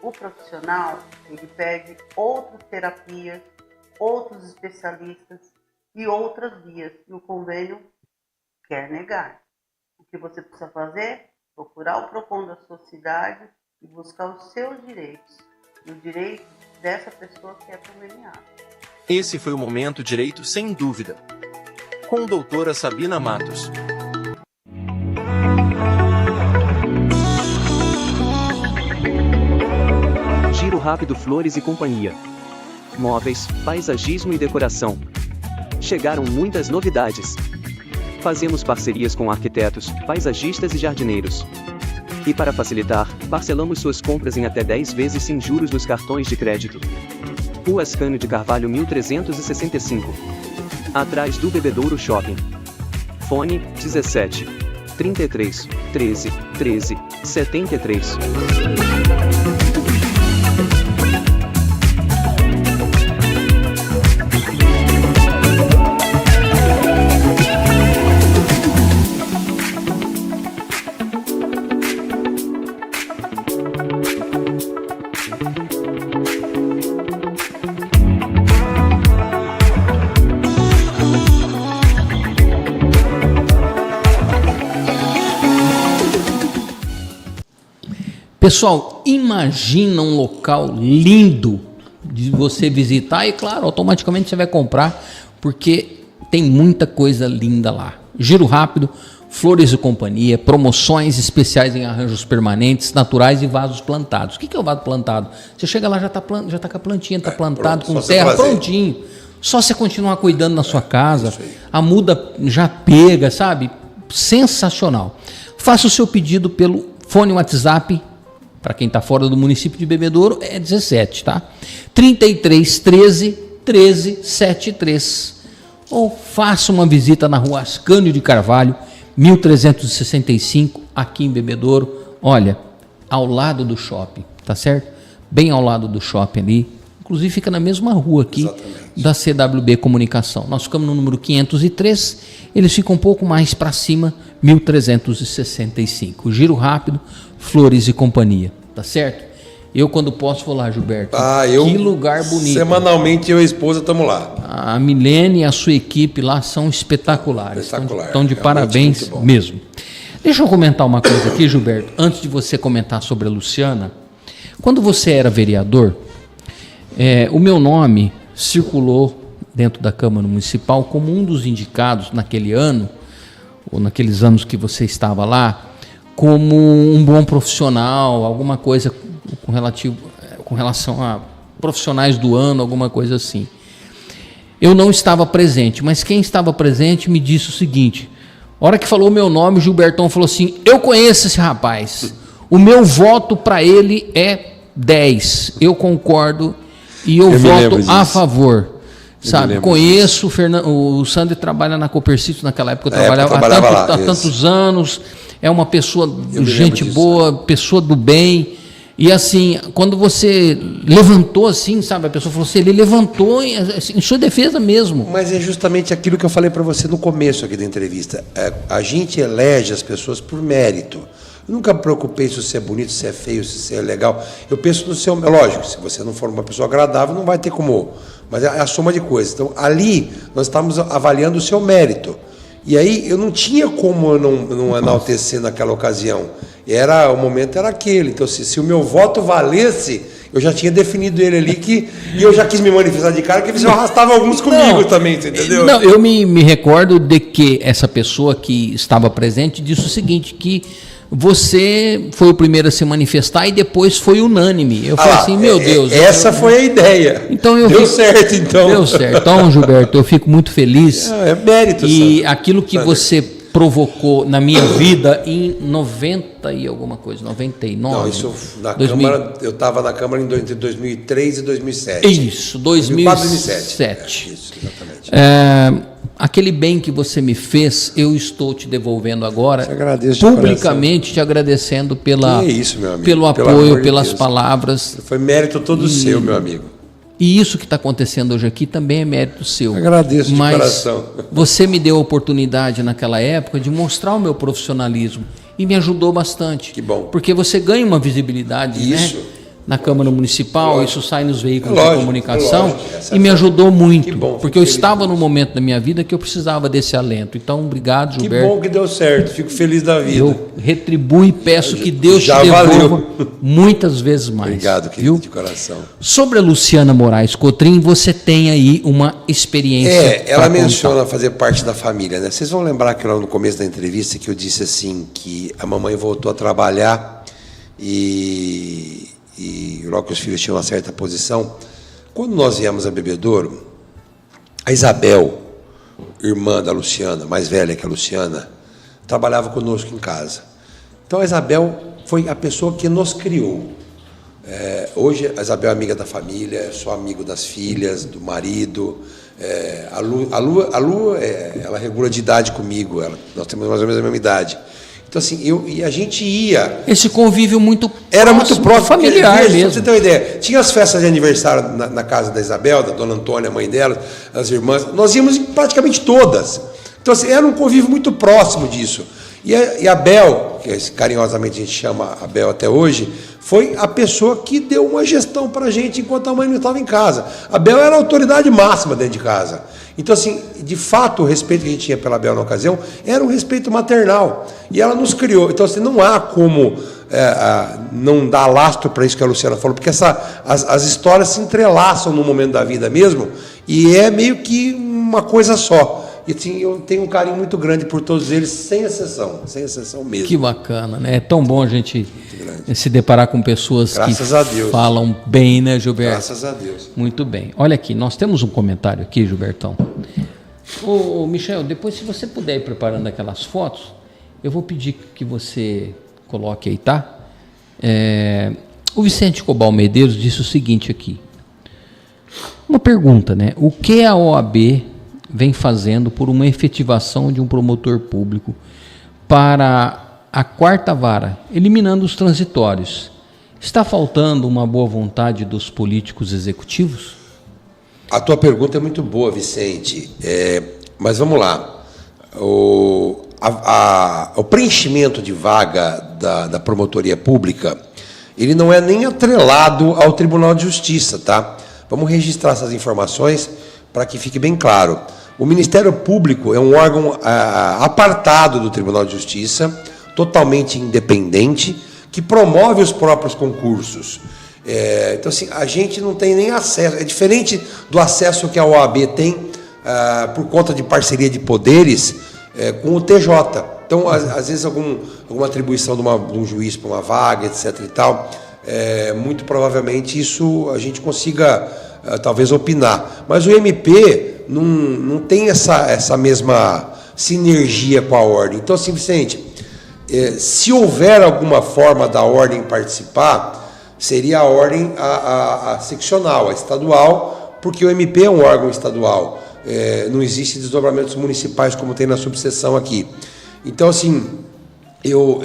o profissional ele pede outras terapias, outros especialistas e outras vias, e o convênio quer negar. O que você precisa fazer? Procurar o PROCON da sua cidade e buscar os seus direitos, e o direito dessa pessoa que é conveniada. Esse foi o Momento Direito Sem Dúvida. Com doutora Sabina Matos. Giro rápido Flores e Companhia. Móveis, paisagismo e decoração. Chegaram muitas novidades. Fazemos parcerias com arquitetos, paisagistas e jardineiros. E para facilitar, parcelamos suas compras em até 10 vezes sem juros nos cartões de crédito. Rua Ascânio de Carvalho 1365. Atrás do Bebedouro Shopping. Fone 17 33 13 13 73. Pessoal, imagina um local lindo de você visitar e, claro, automaticamente você vai comprar, porque tem muita coisa linda lá. Giro rápido, Flores e Companhia, promoções especiais em arranjos permanentes, naturais e vasos plantados. O que é o vaso plantado? Você chega lá, já tá com a plantinha, tá plantado, com terra, prontinho. Só você continuar cuidando na sua casa, a muda já pega, sabe? Sensacional. Faça o seu pedido pelo fone WhatsApp. Para quem está fora do município de Bebedouro, é 17, tá? 33 13 13 73. Ou faça uma visita na Rua Ascânio de Carvalho, 1365, aqui em Bebedouro. Olha, ao lado do shopping, tá certo? Bem ao lado do shopping ali. Inclusive fica na mesma rua aqui. Exatamente. Da CWB Comunicação. Nós ficamos no número 503, eles ficam um pouco mais para cima, 1365. Giro rápido, Flores e Companhia, tá certo? Eu, quando posso, vou lá, Gilberto. Que lugar bonito. Semanalmente eu e a esposa estamos lá. A Milene e a sua equipe lá são espetaculares. Estão de parabéns mesmo. Deixa eu comentar uma coisa aqui, Gilberto, antes de você comentar sobre a Luciana. Quando você era vereador, o meu nome circulou dentro da Câmara Municipal como um dos indicados naquele ano, ou naqueles anos que você estava lá, como um bom profissional, alguma coisa com relação a profissionais do ano, alguma coisa assim. Eu não estava presente, mas quem estava presente me disse o seguinte: a hora que falou meu nome, o Gilbertão falou assim: eu conheço esse rapaz, O meu voto para ele é 10. Eu concordo e eu voto a favor. Sabe, conheço o Sandro trabalha na Copercito naquela época, eu trabalhava há tantos anos, é uma pessoa de gente boa, pessoa do bem. E assim, quando você levantou assim, sabe, a pessoa falou assim, ele levantou em sua defesa mesmo. Mas é justamente aquilo que eu falei para você no começo aqui da entrevista. A gente elege as pessoas por mérito. Eu nunca me preocupei se você é bonito, se é feio, se você é legal. Eu penso no seu... Lógico, se você não for uma pessoa agradável, não vai ter como... Mas é a soma de coisas. Então, ali, nós estávamos avaliando o seu mérito. E aí, eu não tinha como eu não enaltecer naquela ocasião. O momento era aquele. Então, se o meu voto valesse, eu já tinha definido ele ali, e eu já quis me manifestar de cara, que eles arrastavam alguns comigo também, entendeu? Não, eu me recordo de que essa pessoa que estava presente disse o seguinte, que você foi o primeiro a se manifestar e depois foi unânime. Eu falei assim, meu Deus. Essa foi a ideia. Então deu certo, então. Deu certo. Então, Gilberto, eu fico muito feliz. É mérito, E Sandro. aquilo que você provocou na minha vida em 90 e alguma coisa, 99. Não, isso na Câmara, eu estava na Câmara entre 2003 e 2007. Isso, 2007. Isso, exatamente. Aquele bem que você me fez, eu estou te devolvendo agora, publicamente te agradecendo pelo pelo apoio, pelas palavras. Foi mérito todo seu, meu amigo. E isso que está acontecendo hoje aqui também é mérito seu. Agradeço de Mas coração. Você me deu a oportunidade naquela época de mostrar o meu profissionalismo e me ajudou bastante. Que bom. Porque você ganha uma visibilidade, Isso. né? Na Câmara Municipal, Lógico. isso sai nos veículos Lógico, de comunicação lógico. e me ajudou muito, Que bom, porque eu estava num momento da minha vida que eu precisava desse alento. Então, obrigado, Gilberto. Que bom que deu certo, fico feliz da vida. Eu retribuo e peço que Deus te Já devolva valeu. Muitas vezes mais. Obrigado, querido, de coração. Sobre a Luciana Moraes Cotrim, você tem aí uma experiência. Ela pra menciona contar. fazer parte da família, né? Vocês vão lembrar que lá no começo da entrevista que eu disse assim, que a mamãe voltou a trabalhar e logo que os filhos tinham uma certa posição. Quando nós viemos a Bebedouro, a Isabel, irmã da Luciana, mais velha que a Luciana, trabalhava conosco em casa. Então a Isabel foi a pessoa que nos criou. Hoje a Isabel é amiga da família, sou amigo das filhas, do marido. A Lu, ela regula de idade comigo, nós temos mais ou menos a mesma idade. Então, assim, a gente ia... Esse convívio era muito próximo, familiar mesmo. mesmo. Pra você ter uma ideia, tinha as festas de aniversário na casa da Isabel, da dona Antônia, mãe dela, as irmãs, nós íamos em praticamente todas. Então, assim, era um convívio muito próximo disso. E a Bel, que carinhosamente a gente chama a Bel até hoje, foi a pessoa que deu uma gestão para a gente enquanto a mãe não estava em casa. A Bel era a autoridade máxima dentro de casa. Então, assim, de fato, o respeito que a gente tinha pela Bel na ocasião era um respeito maternal. E ela nos criou. Então, assim, não há como não dar lastro para isso que a Luciana falou, porque as histórias se entrelaçam no momento da vida mesmo, e é meio que uma coisa só. E assim, eu tenho um carinho muito grande por todos eles, sem exceção mesmo. Que bacana, né? É tão bom a gente se deparar com pessoas Graças a Deus. falam bem, né, Gilberto? Graças a Deus. Muito bem. Olha aqui, nós temos um comentário aqui, Gilbertão. Ô Michel, depois se você puder ir preparando aquelas fotos, eu vou pedir que você coloque aí, tá? O Vicente Cobal Medeiros disse o seguinte aqui. Uma pergunta, né? O que a OAB vem fazendo por uma efetivação de um promotor público para a quarta vara, eliminando os transitórios? Está faltando uma boa vontade dos políticos executivos? A tua pergunta é muito boa, Vicente. Mas vamos lá. O preenchimento de vaga da promotoria pública, ele não é nem atrelado ao Tribunal de Justiça, tá? Vamos registrar essas informações para que fique bem claro. O Ministério Público é um órgão apartado do Tribunal de Justiça, totalmente independente, que promove os próprios concursos. Então, assim, a gente não tem nem acesso. É diferente do acesso que a OAB tem por conta de parceria de poderes com o TJ. Então, às vezes, alguma atribuição de um juiz para uma vaga, etc. e tal, muito provavelmente isso a gente consiga, talvez, opinar. Mas o MP não tem essa mesma sinergia com a ordem. Então, assim, Vicente, Se houver alguma forma da ordem participar, seria a ordem a seccional, a estadual, porque o MP é um órgão estadual. Não existe desdobramentos municipais como tem na subseção aqui. Então, assim,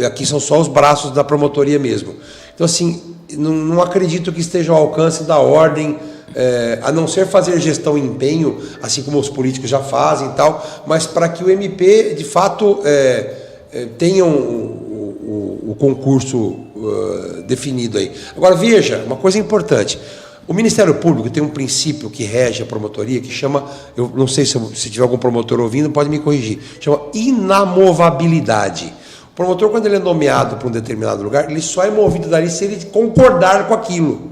aqui são só os braços da promotoria mesmo. Então, assim, não acredito que esteja ao alcance da ordem, a não ser fazer gestão e empenho, assim como os políticos já fazem e tal, mas para que o MP, de fato, tenha o concurso definido aí. Agora, veja, uma coisa importante. O Ministério Público tem um princípio que rege a promotoria, que chama, eu não sei se tiver algum promotor ouvindo, pode me corrigir, chama inamovabilidade. O promotor, quando ele é nomeado para um determinado lugar, ele só é movido dali se ele concordar com aquilo,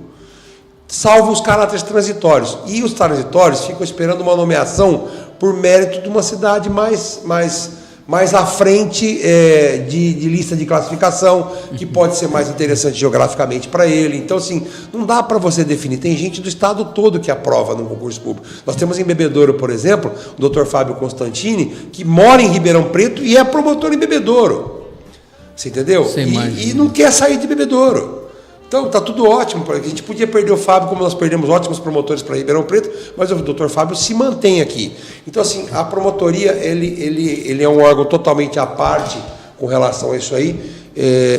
salvo os caráteres transitórios. E os transitórios ficam esperando uma nomeação por mérito de uma cidade mais à frente de lista de classificação, que pode ser mais interessante geograficamente para ele. Então, assim, não dá para você definir. Tem gente do estado todo que aprova no concurso público. Nós temos em Bebedouro, por exemplo, o Dr. Fábio Constantini, que mora em Ribeirão Preto e é promotor em Bebedouro. Você entendeu? E não quer sair de Bebedouro. Então, está tudo ótimo, porque a gente podia perder o Fábio, como nós perdemos ótimos promotores para Ribeirão Preto, mas o doutor Fábio se mantém aqui. Então, assim, a promotoria, ele é um órgão totalmente à parte com relação a isso aí,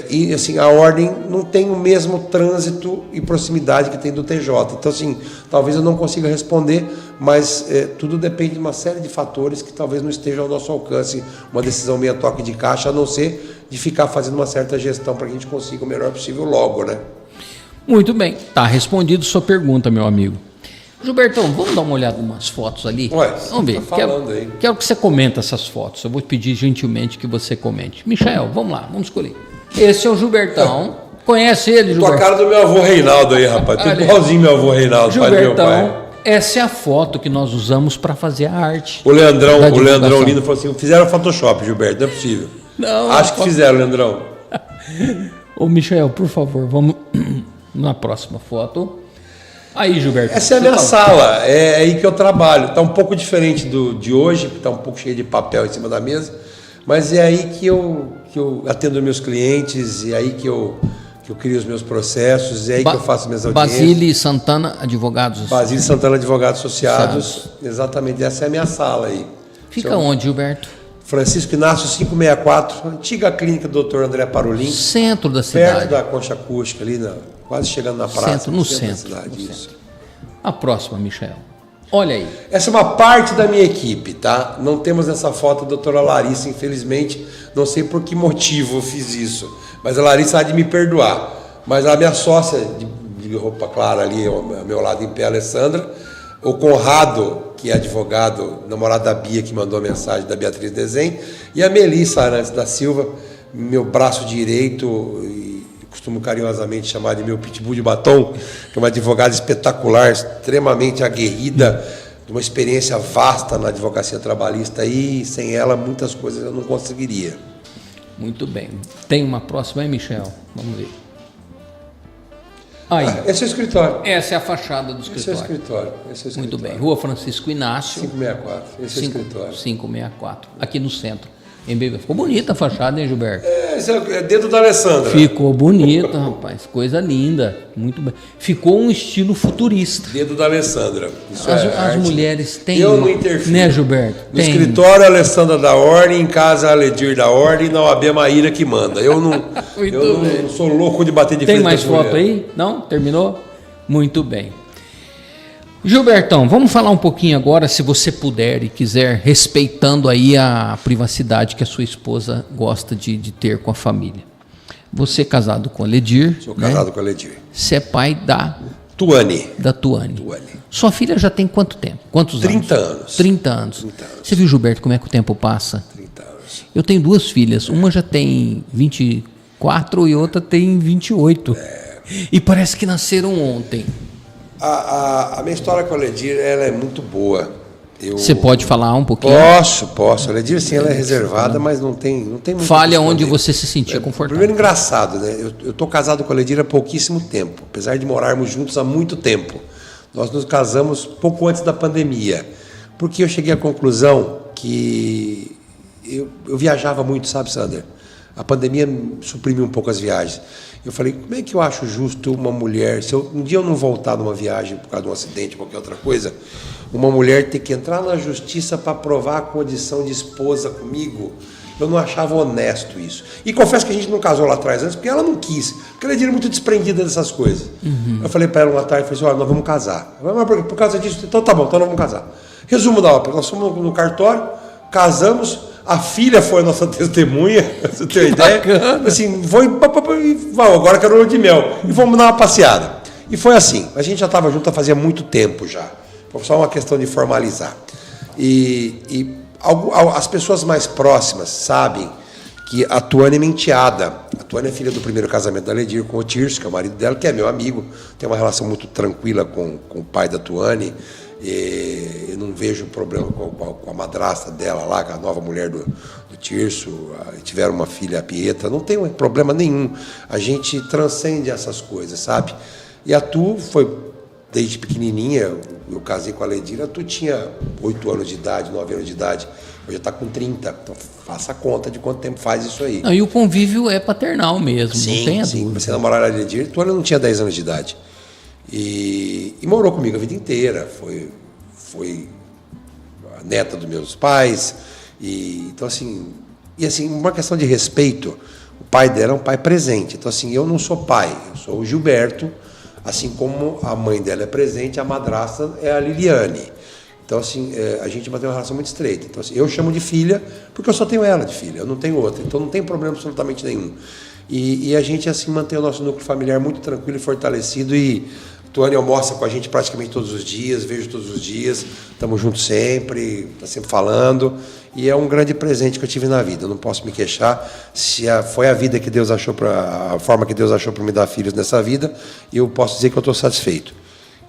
e, assim, a ordem não tem o mesmo trânsito e proximidade que tem do TJ. Então, assim, talvez eu não consiga responder, mas tudo depende de uma série de fatores que talvez não estejam ao nosso alcance, uma decisão meia toque de caixa, a não ser de ficar fazendo uma certa gestão para que a gente consiga o melhor possível logo, né? Muito bem, está respondido sua pergunta, meu amigo. Gilbertão, vamos dar uma olhada em umas fotos ali? Vamos ver. Quero que você comente essas fotos. Eu vou pedir gentilmente que você comente. Michael, vamos lá, vamos escolher. Esse é o Gilbertão. Conhece ele, Gilbertão? Tô a cara do meu avô Reinaldo aí, rapaz. Tudo igualzinho meu avô Reinaldo, Gilbertão, pai do meu pai. Essa é a foto que nós usamos para fazer a arte. O Leandrão Lindo falou assim: fizeram Photoshop, Gilberto, não é possível. Não, acho que fizeram, Leandrão. Ô, Michael, por favor, vamos na próxima foto. Aí, Gilberto. Essa é a minha sala, é aí que eu trabalho. Está um pouco diferente de hoje, porque está um pouco cheio de papel em cima da mesa, mas é aí que eu atendo meus clientes, é aí que eu crio os meus processos, é aí que eu faço minhas audiências. Basile Santana Advogados. Basile Santana Advogados Associados. Exatamente, essa é a minha sala aí. Fica onde, Gilberto? Francisco Inácio 564, antiga clínica do Dr. André Parolin. Centro da cidade. Perto da Concha Acústica, ali, quase chegando na praça. No centro da cidade, isso. A próxima, Michael. Olha aí. Essa é uma parte da minha equipe, tá? Não temos nessa foto a doutora Larissa, infelizmente. Não sei por que motivo eu fiz isso. Mas a Larissa há de me perdoar. Mas a minha sócia de roupa clara ali, ao meu lado em pé, a Alessandra. O Conrado, que é advogado, namorado da Bia, que mandou a mensagem da Beatriz Desenho. E a Melissa Arantes da Silva, meu braço direito, e costumo carinhosamente chamar de meu pitbull de batom, que é uma advogada espetacular, extremamente aguerrida, de uma experiência vasta na advocacia trabalhista, e sem ela muitas coisas eu não conseguiria. Muito bem. Tem uma próxima aí, Michel? Vamos ver. Aí. Esse é o escritório. Essa é a fachada do escritório. Esse é o escritório. Muito bem. Rua Francisco Inácio. 564. Esse é o escritório. 564. Aqui no centro. Ficou bonita a fachada, hein, Gilberto? Esse é dedo da Alessandra. Ficou bonita, rapaz. Coisa linda. Muito bem. Ficou um estilo futurista. Dedo da Alessandra. Isso as mulheres têm. Eu não interfiro. Né, Gilberto? No escritório, a Alessandra da Ordem, em casa, a Ledir da Ordem, e na OAB, a Maíra que manda. Eu não sou louco de bater de frente. Tem mais foto aí? Não? Terminou? Muito bem. Gilbertão, vamos falar um pouquinho agora, se você puder e quiser, respeitando aí a privacidade que a sua esposa gosta de ter com a família. Você é casado com a Ledir. Sou casado com a Ledir. Você é pai da Tuane. Da Tuane. Sua filha já tem quanto tempo? Quantos 30 anos? 30 anos. 30 anos. Você viu, Gilberto, como é que o tempo passa? 30 anos. Eu tenho duas filhas, uma já tem 24 e outra tem 28. E parece que nasceram ontem. A minha história com a Ledir, ela é muito boa. Você pode falar um pouquinho? Posso. A Ledir, sim, ela é reservada, mas não tem muito. Fale aonde você se sentia confortável. Primeiro, engraçado, né? Eu estou casado com a Ledir há pouquíssimo tempo, apesar de morarmos juntos há muito tempo. Nós nos casamos pouco antes da pandemia, porque eu cheguei à conclusão que eu viajava muito, sabe, Sander? A pandemia suprimiu um pouco as viagens. Eu falei, como é que eu acho justo uma mulher, se um dia eu não voltar numa viagem por causa de um acidente ou qualquer outra coisa, uma mulher ter que entrar na justiça para provar a condição de esposa comigo? Eu não achava honesto isso. E confesso que a gente não casou lá atrás antes, porque ela não quis. Porque ela era muito desprendida dessas coisas. Eu falei para ela uma tarde, falei assim, olha, nós vamos casar. Ela falou, mas por causa disso? Então tá bom, então nós vamos casar. Resumo da ópera, nós fomos no cartório, casamos, a filha foi a nossa testemunha, você tem uma ideia? Assim, agora quero lua de mel. E vamos dar uma passeada. E foi assim, a gente já estava junto fazia muito tempo já. Foi só uma questão de formalizar. As pessoas mais próximas sabem que a Tuane é minha enteada. A Tuane é filha do primeiro casamento da Ledir com o Tirso, que é o marido dela, que é meu amigo. Tem uma relação muito tranquila com o pai da Tuane. Eu não vejo problema com a madrasta dela lá, com a nova mulher do Tirso. Tiveram uma filha, a Pietra. Não tem problema nenhum. A gente transcende essas coisas, sabe? E a Tu foi, desde pequenininha, eu casei com a Ledir, a Tu tinha 8 anos de idade, 9 anos de idade. Hoje já está com 30. Então faça a conta de quanto tempo faz isso aí. Não, e o convívio é paternal mesmo, sim, não tem a sim. dúvida. Você namorar a Ledir, Tu não tinha 10 anos de idade. E morou comigo a vida inteira, foi a neta dos meus pais, então assim, uma questão de respeito, o pai dela é um pai presente, então assim, eu não sou pai, eu sou o Gilberto, assim como a mãe dela é presente, a madrasta é a Liliane, então assim, a gente mantém uma relação muito estreita, então assim, eu chamo de filha, porque eu só tenho ela de filha, eu não tenho outra, então não tem problema absolutamente nenhum, e a gente assim mantém o nosso núcleo familiar muito tranquilo e fortalecido, e Tuane almoça com a gente praticamente todos os dias, vejo todos os dias, estamos juntos sempre, está sempre falando, e é um grande presente que eu tive na vida. Eu não posso me queixar, foi a vida que Deus achou a forma que Deus achou para me dar filhos nessa vida, e eu posso dizer que eu estou satisfeito.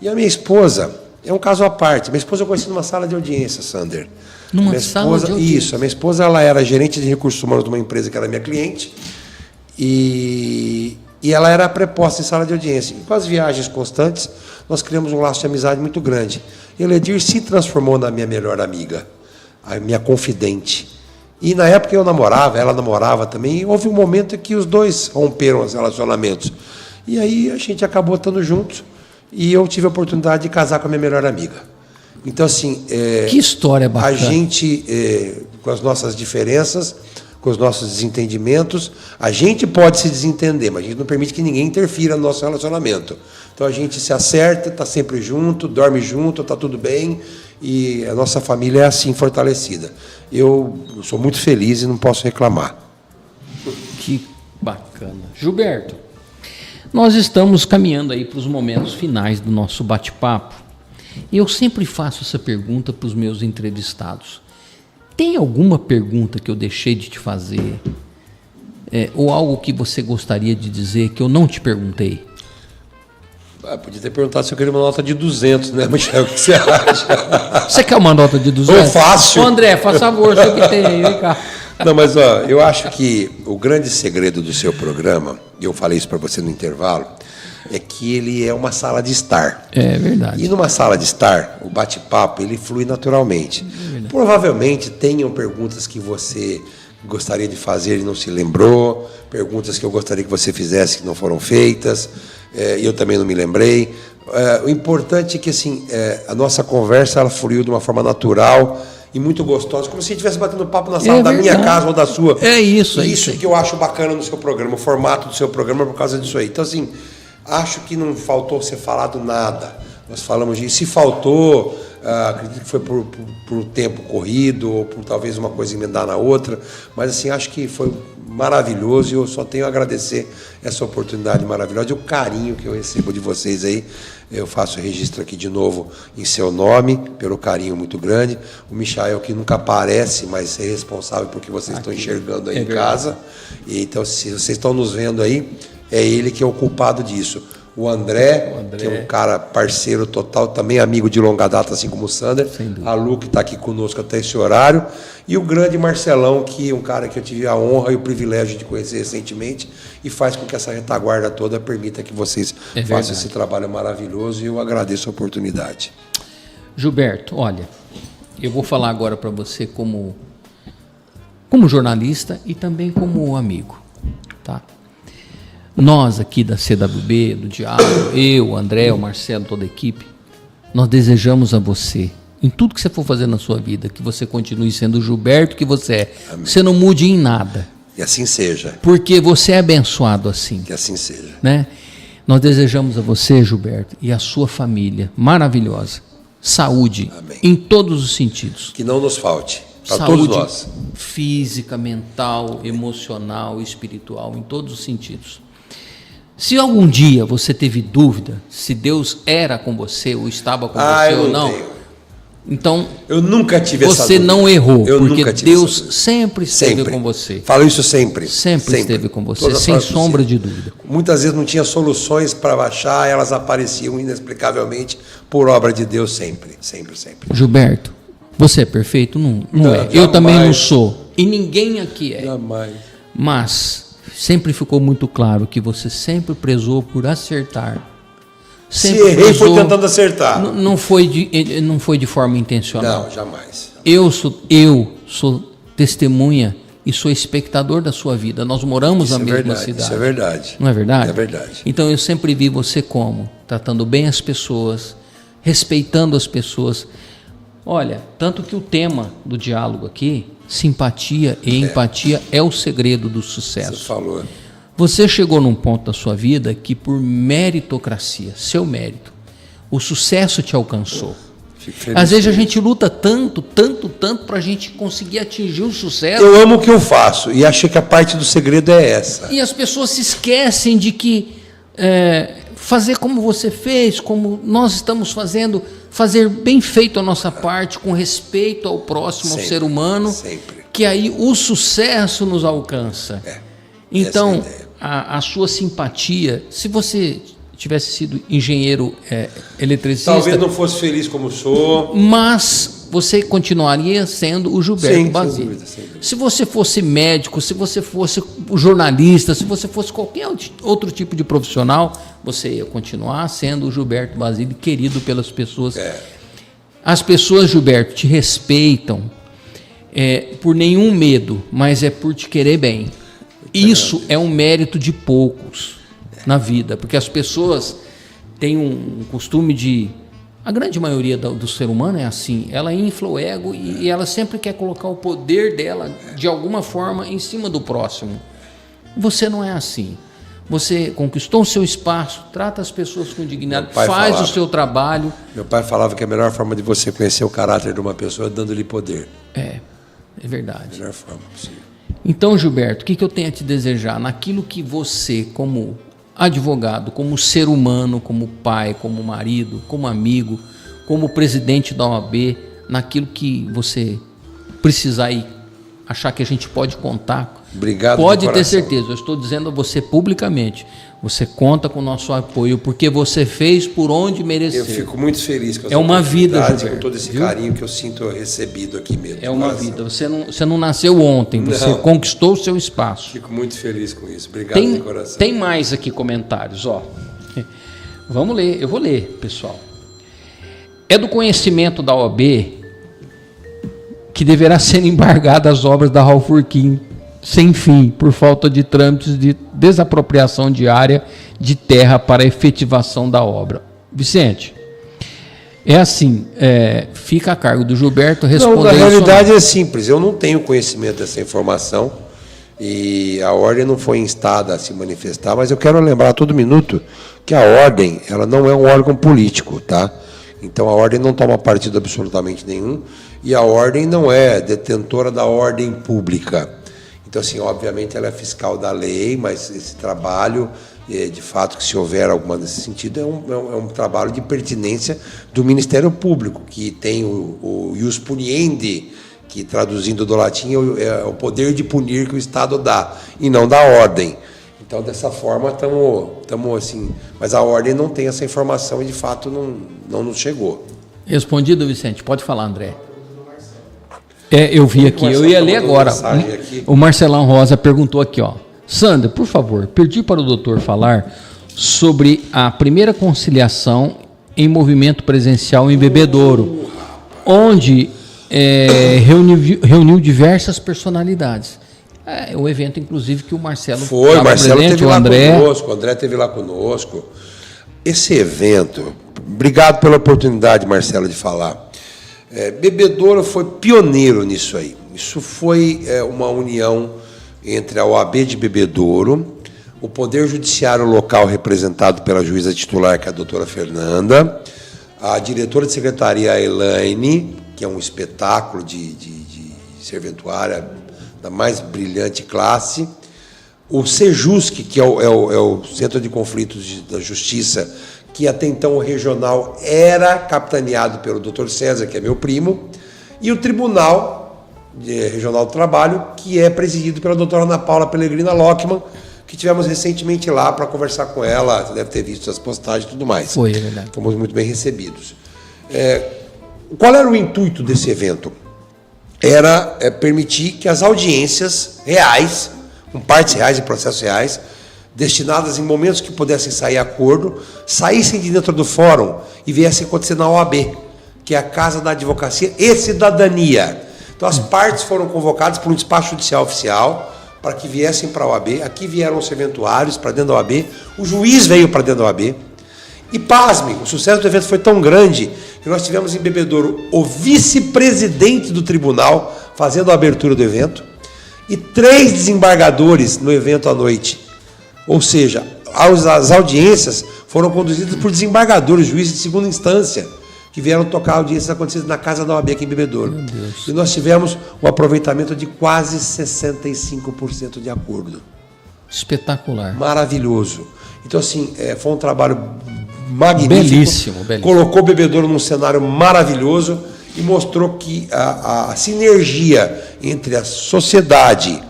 E a minha esposa é um caso à parte. Minha esposa eu conheci numa sala de audiência, Sander. Numa sala de audiência? Isso, a minha esposa ela era gerente de recursos humanos de uma empresa que era minha cliente, e ela era preposta em sala de audiência. E com as viagens constantes, nós criamos um laço de amizade muito grande. E a Ledir se transformou na minha melhor amiga, a minha confidente. E na época eu namorava, ela namorava também, e houve um momento em que os dois romperam os relacionamentos. E aí a gente acabou estando juntos, e eu tive a oportunidade de casar com a minha melhor amiga. Então, assim... que história bacana. A gente, com as nossas diferenças, com os nossos desentendimentos, a gente pode se desentender, mas a gente não permite que ninguém interfira no nosso relacionamento. Então a gente se acerta, está sempre junto, dorme junto, está tudo bem, e a nossa família é assim fortalecida. Eu sou muito feliz e não posso reclamar. Que bacana. Gilberto, nós estamos caminhando aí para os momentos finais do nosso bate-papo, e eu sempre faço essa pergunta para os meus entrevistados. Tem alguma pergunta que eu deixei de te fazer? Ou algo que você gostaria de dizer que eu não te perguntei? Podia ter perguntado se eu queria uma nota de 200, né, Michel? O que você acha? Você quer uma nota de 200? Ou fácil. Ô, André, faz favor, você que tem aí, vem cá. Não, mas eu acho que o grande segredo do seu programa, e eu falei isso para você no intervalo, é que ele é uma sala de estar. É verdade. E numa sala de estar, o bate-papo, ele flui naturalmente. Provavelmente tenham perguntas que você gostaria de fazer e não se lembrou, perguntas que eu gostaria que você fizesse que não foram feitas, e eu também não me lembrei. O importante é que assim, a nossa conversa ela fluiu de uma forma natural e muito gostosa, como se a gente estivesse batendo papo na sala da minha casa ou da sua. É isso. Isso que eu acho bacana no seu programa, o formato do seu programa é por causa disso aí. Então, assim, acho que não faltou ser falado nada. Nós falamos disso. Se faltou, acredito que foi por tempo corrido ou por talvez uma coisa emendar na outra. Mas, assim, acho que foi maravilhoso e eu só tenho a agradecer essa oportunidade maravilhosa e o carinho que eu recebo de vocês aí. Eu faço registro aqui de novo em seu nome, pelo carinho muito grande. O Michael, que nunca aparece, mas é responsável por que vocês estão enxergando aí em casa. E, então, se vocês estão nos vendo aí, é ele que é o culpado disso. O André, que é um cara parceiro total, também amigo de longa data, assim como o Sander. A Lu, que está aqui conosco até esse horário. E o grande Marcelão, que é um cara que eu tive a honra e o privilégio de conhecer recentemente e faz com que essa retaguarda toda permita que vocês façam esse trabalho maravilhoso e eu agradeço a oportunidade. Gilberto, olha, eu vou falar agora para você como como jornalista e também como amigo, tá? Nós aqui da CWB, do Diálogo, eu, o André, o Marcelo, toda a equipe, nós desejamos a você, em tudo que você for fazer na sua vida, que você continue sendo o Gilberto que você é. Amém. Você não mude em nada. E assim seja. Porque você é abençoado assim. Que assim seja. Né? Nós desejamos a você, Gilberto, e a sua família maravilhosa, saúde. Amém. Em todos os sentidos. Que não nos falte. Para saúde todos nós. Física, mental, emocional, espiritual, em todos os sentidos. Se algum dia você teve dúvida se Deus era com você ou estava com você ou não, então eu nunca tive essa você dúvida. Não errou, eu porque Deus sempre esteve com você. Falo isso sempre. Sempre esteve com você, sem sombra de dúvida. Muitas vezes não tinha soluções para baixar, elas apareciam inexplicavelmente por obra de Deus sempre. Gilberto, você é perfeito? Não é. Jamais. Eu também não sou. E ninguém aqui é. Jamais. Mas sempre ficou muito claro que você sempre prezou por acertar. Sempre se errei, foi tentando acertar. Não foi de forma intencional. Não, jamais. Eu sou testemunha e sou espectador da sua vida. Nós moramos na mesma cidade. Isso é verdade. Não é verdade? É verdade. Então eu sempre vi você como tratando bem as pessoas, respeitando as pessoas. Olha, tanto que o tema do diálogo aqui, simpatia e empatia, é o segredo do sucesso. Você falou. Você chegou num ponto da sua vida que, por meritocracia, seu mérito, o sucesso te alcançou. Às vezes a gente luta tanto para a gente conseguir atingir o sucesso. Eu amo o que eu faço e acho que a parte do segredo é essa. E as pessoas se esquecem de que fazer como você fez, como nós estamos fazendo, fazer bem feito a nossa parte, com respeito ao próximo, ao ser humano, que aí o sucesso nos alcança. Então, a sua simpatia, se você tivesse sido engenheiro eletricista... Talvez não fosse feliz como sou. Mas você continuaria sendo o Gilberto Basile. Se você fosse médico, se você fosse jornalista, se você fosse qualquer outro tipo de profissional, você ia continuar sendo o Gilberto Basile, querido pelas pessoas. As pessoas, Gilberto, te respeitam por nenhum medo, mas é por te querer bem. Isso é um mérito de poucos na vida, porque as pessoas têm um costume de... A grande maioria do ser humano é assim, ela infla o ego e ela sempre quer colocar o poder dela, de alguma forma, em cima do próximo. Você não é assim. Você conquistou o seu espaço, trata as pessoas com dignidade, faz o seu trabalho. Meu pai falava que a melhor forma de você conhecer o caráter de uma pessoa é dando-lhe poder. É verdade. A melhor forma possível. Então, Gilberto, o que eu tenho a te desejar? Naquilo que você, como advogado, como ser humano, como pai, como marido, como amigo, como presidente da OAB, naquilo que você precisar e achar que a gente pode contar, obrigado, pode ter certeza, eu estou dizendo a você publicamente, você conta com o nosso apoio, porque você fez por onde mereceu. Eu fico muito feliz com essa uma vida, Gilberto, com todo esse carinho que eu sinto recebido aqui mesmo. É uma vida, você não nasceu ontem, você conquistou o seu espaço. Fico muito feliz com isso, obrigado de coração. Tem mais aqui comentários, vamos ler, eu vou ler, pessoal. É do conhecimento da OAB que deverá ser embargadas as obras da Raul Furquim sem fim, por falta de trâmites de desapropriação de área de terra para a efetivação da obra. Vicente, é assim, fica a cargo do Gilberto responder. Não, na realidade é simples, eu não tenho conhecimento dessa informação e a ordem não foi instada a se manifestar, mas eu quero lembrar a todo minuto que a ordem, ela não é um órgão político, tá? Então a ordem não toma partido absolutamente nenhum e a ordem não é detentora da ordem pública. Então, assim, obviamente ela é fiscal da lei, mas esse trabalho, de fato, que se houver alguma nesse sentido, é um trabalho de pertinência do Ministério Público, que tem o ius puniendi, que traduzindo do latim é o poder de punir que o Estado dá, e não da ordem. Então, dessa forma, estamos assim, mas a ordem não tem essa informação e, de fato, não nos chegou. Respondido, Vicente. Pode falar, André. Eu vi aqui, eu ia ler agora. O Marcelão Rosa perguntou aqui, Sandra, por favor, pedi para o doutor falar sobre a primeira conciliação em movimento presencial em Bebedouro, onde reuniu diversas personalidades. O evento, inclusive, que o Marcelo foi, o Marcelo presente, esteve o lá André. conosco, o André esteve lá conosco. Esse evento, obrigado pela oportunidade, Marcelo, de falar. Bebedouro foi pioneiro nisso aí. Isso foi uma união entre a OAB de Bebedouro, o Poder Judiciário local representado pela juíza titular, que é a doutora Fernanda, a diretora de secretaria, a Elaine, que é um espetáculo de serventuária da mais brilhante classe, o Sejusc, que é o Centro de Conflitos da Justiça, que até então o regional era capitaneado pelo Dr. César, que é meu primo, e o Tribunal Regional do Trabalho, que é presidido pela doutora Ana Paula Pellegrina Lockman, que tivemos recentemente lá para conversar com ela, você deve ter visto as postagens e tudo mais. Foi, é verdade. Fomos muito bem recebidos. Qual era o intuito desse evento? Era permitir que as audiências reais, com partes reais e processos reais, destinadas em momentos que pudessem sair acordo, saíssem de dentro do fórum e viessem acontecer na OAB, que é a Casa da Advocacia e Cidadania. Então as partes foram convocadas por um despacho judicial oficial para que viessem para a OAB. Aqui vieram os serventuários para dentro da OAB, o juiz veio para dentro da OAB. E pasme, o sucesso do evento foi tão grande que nós tivemos em Bebedouro o vice-presidente do tribunal fazendo a abertura do evento e 3 desembargadores no evento à noite. Ou seja, as audiências foram conduzidas por desembargadores, juízes de segunda instância, que vieram tocar audiências acontecidas na casa da OAB aqui em Bebedouro. E nós tivemos um aproveitamento de quase 65% de acordo. Espetacular. Maravilhoso. Então, assim, foi um trabalho magnífico. Belíssimo. Colocou Bebedouro num cenário maravilhoso e mostrou que a sinergia entre a sociedade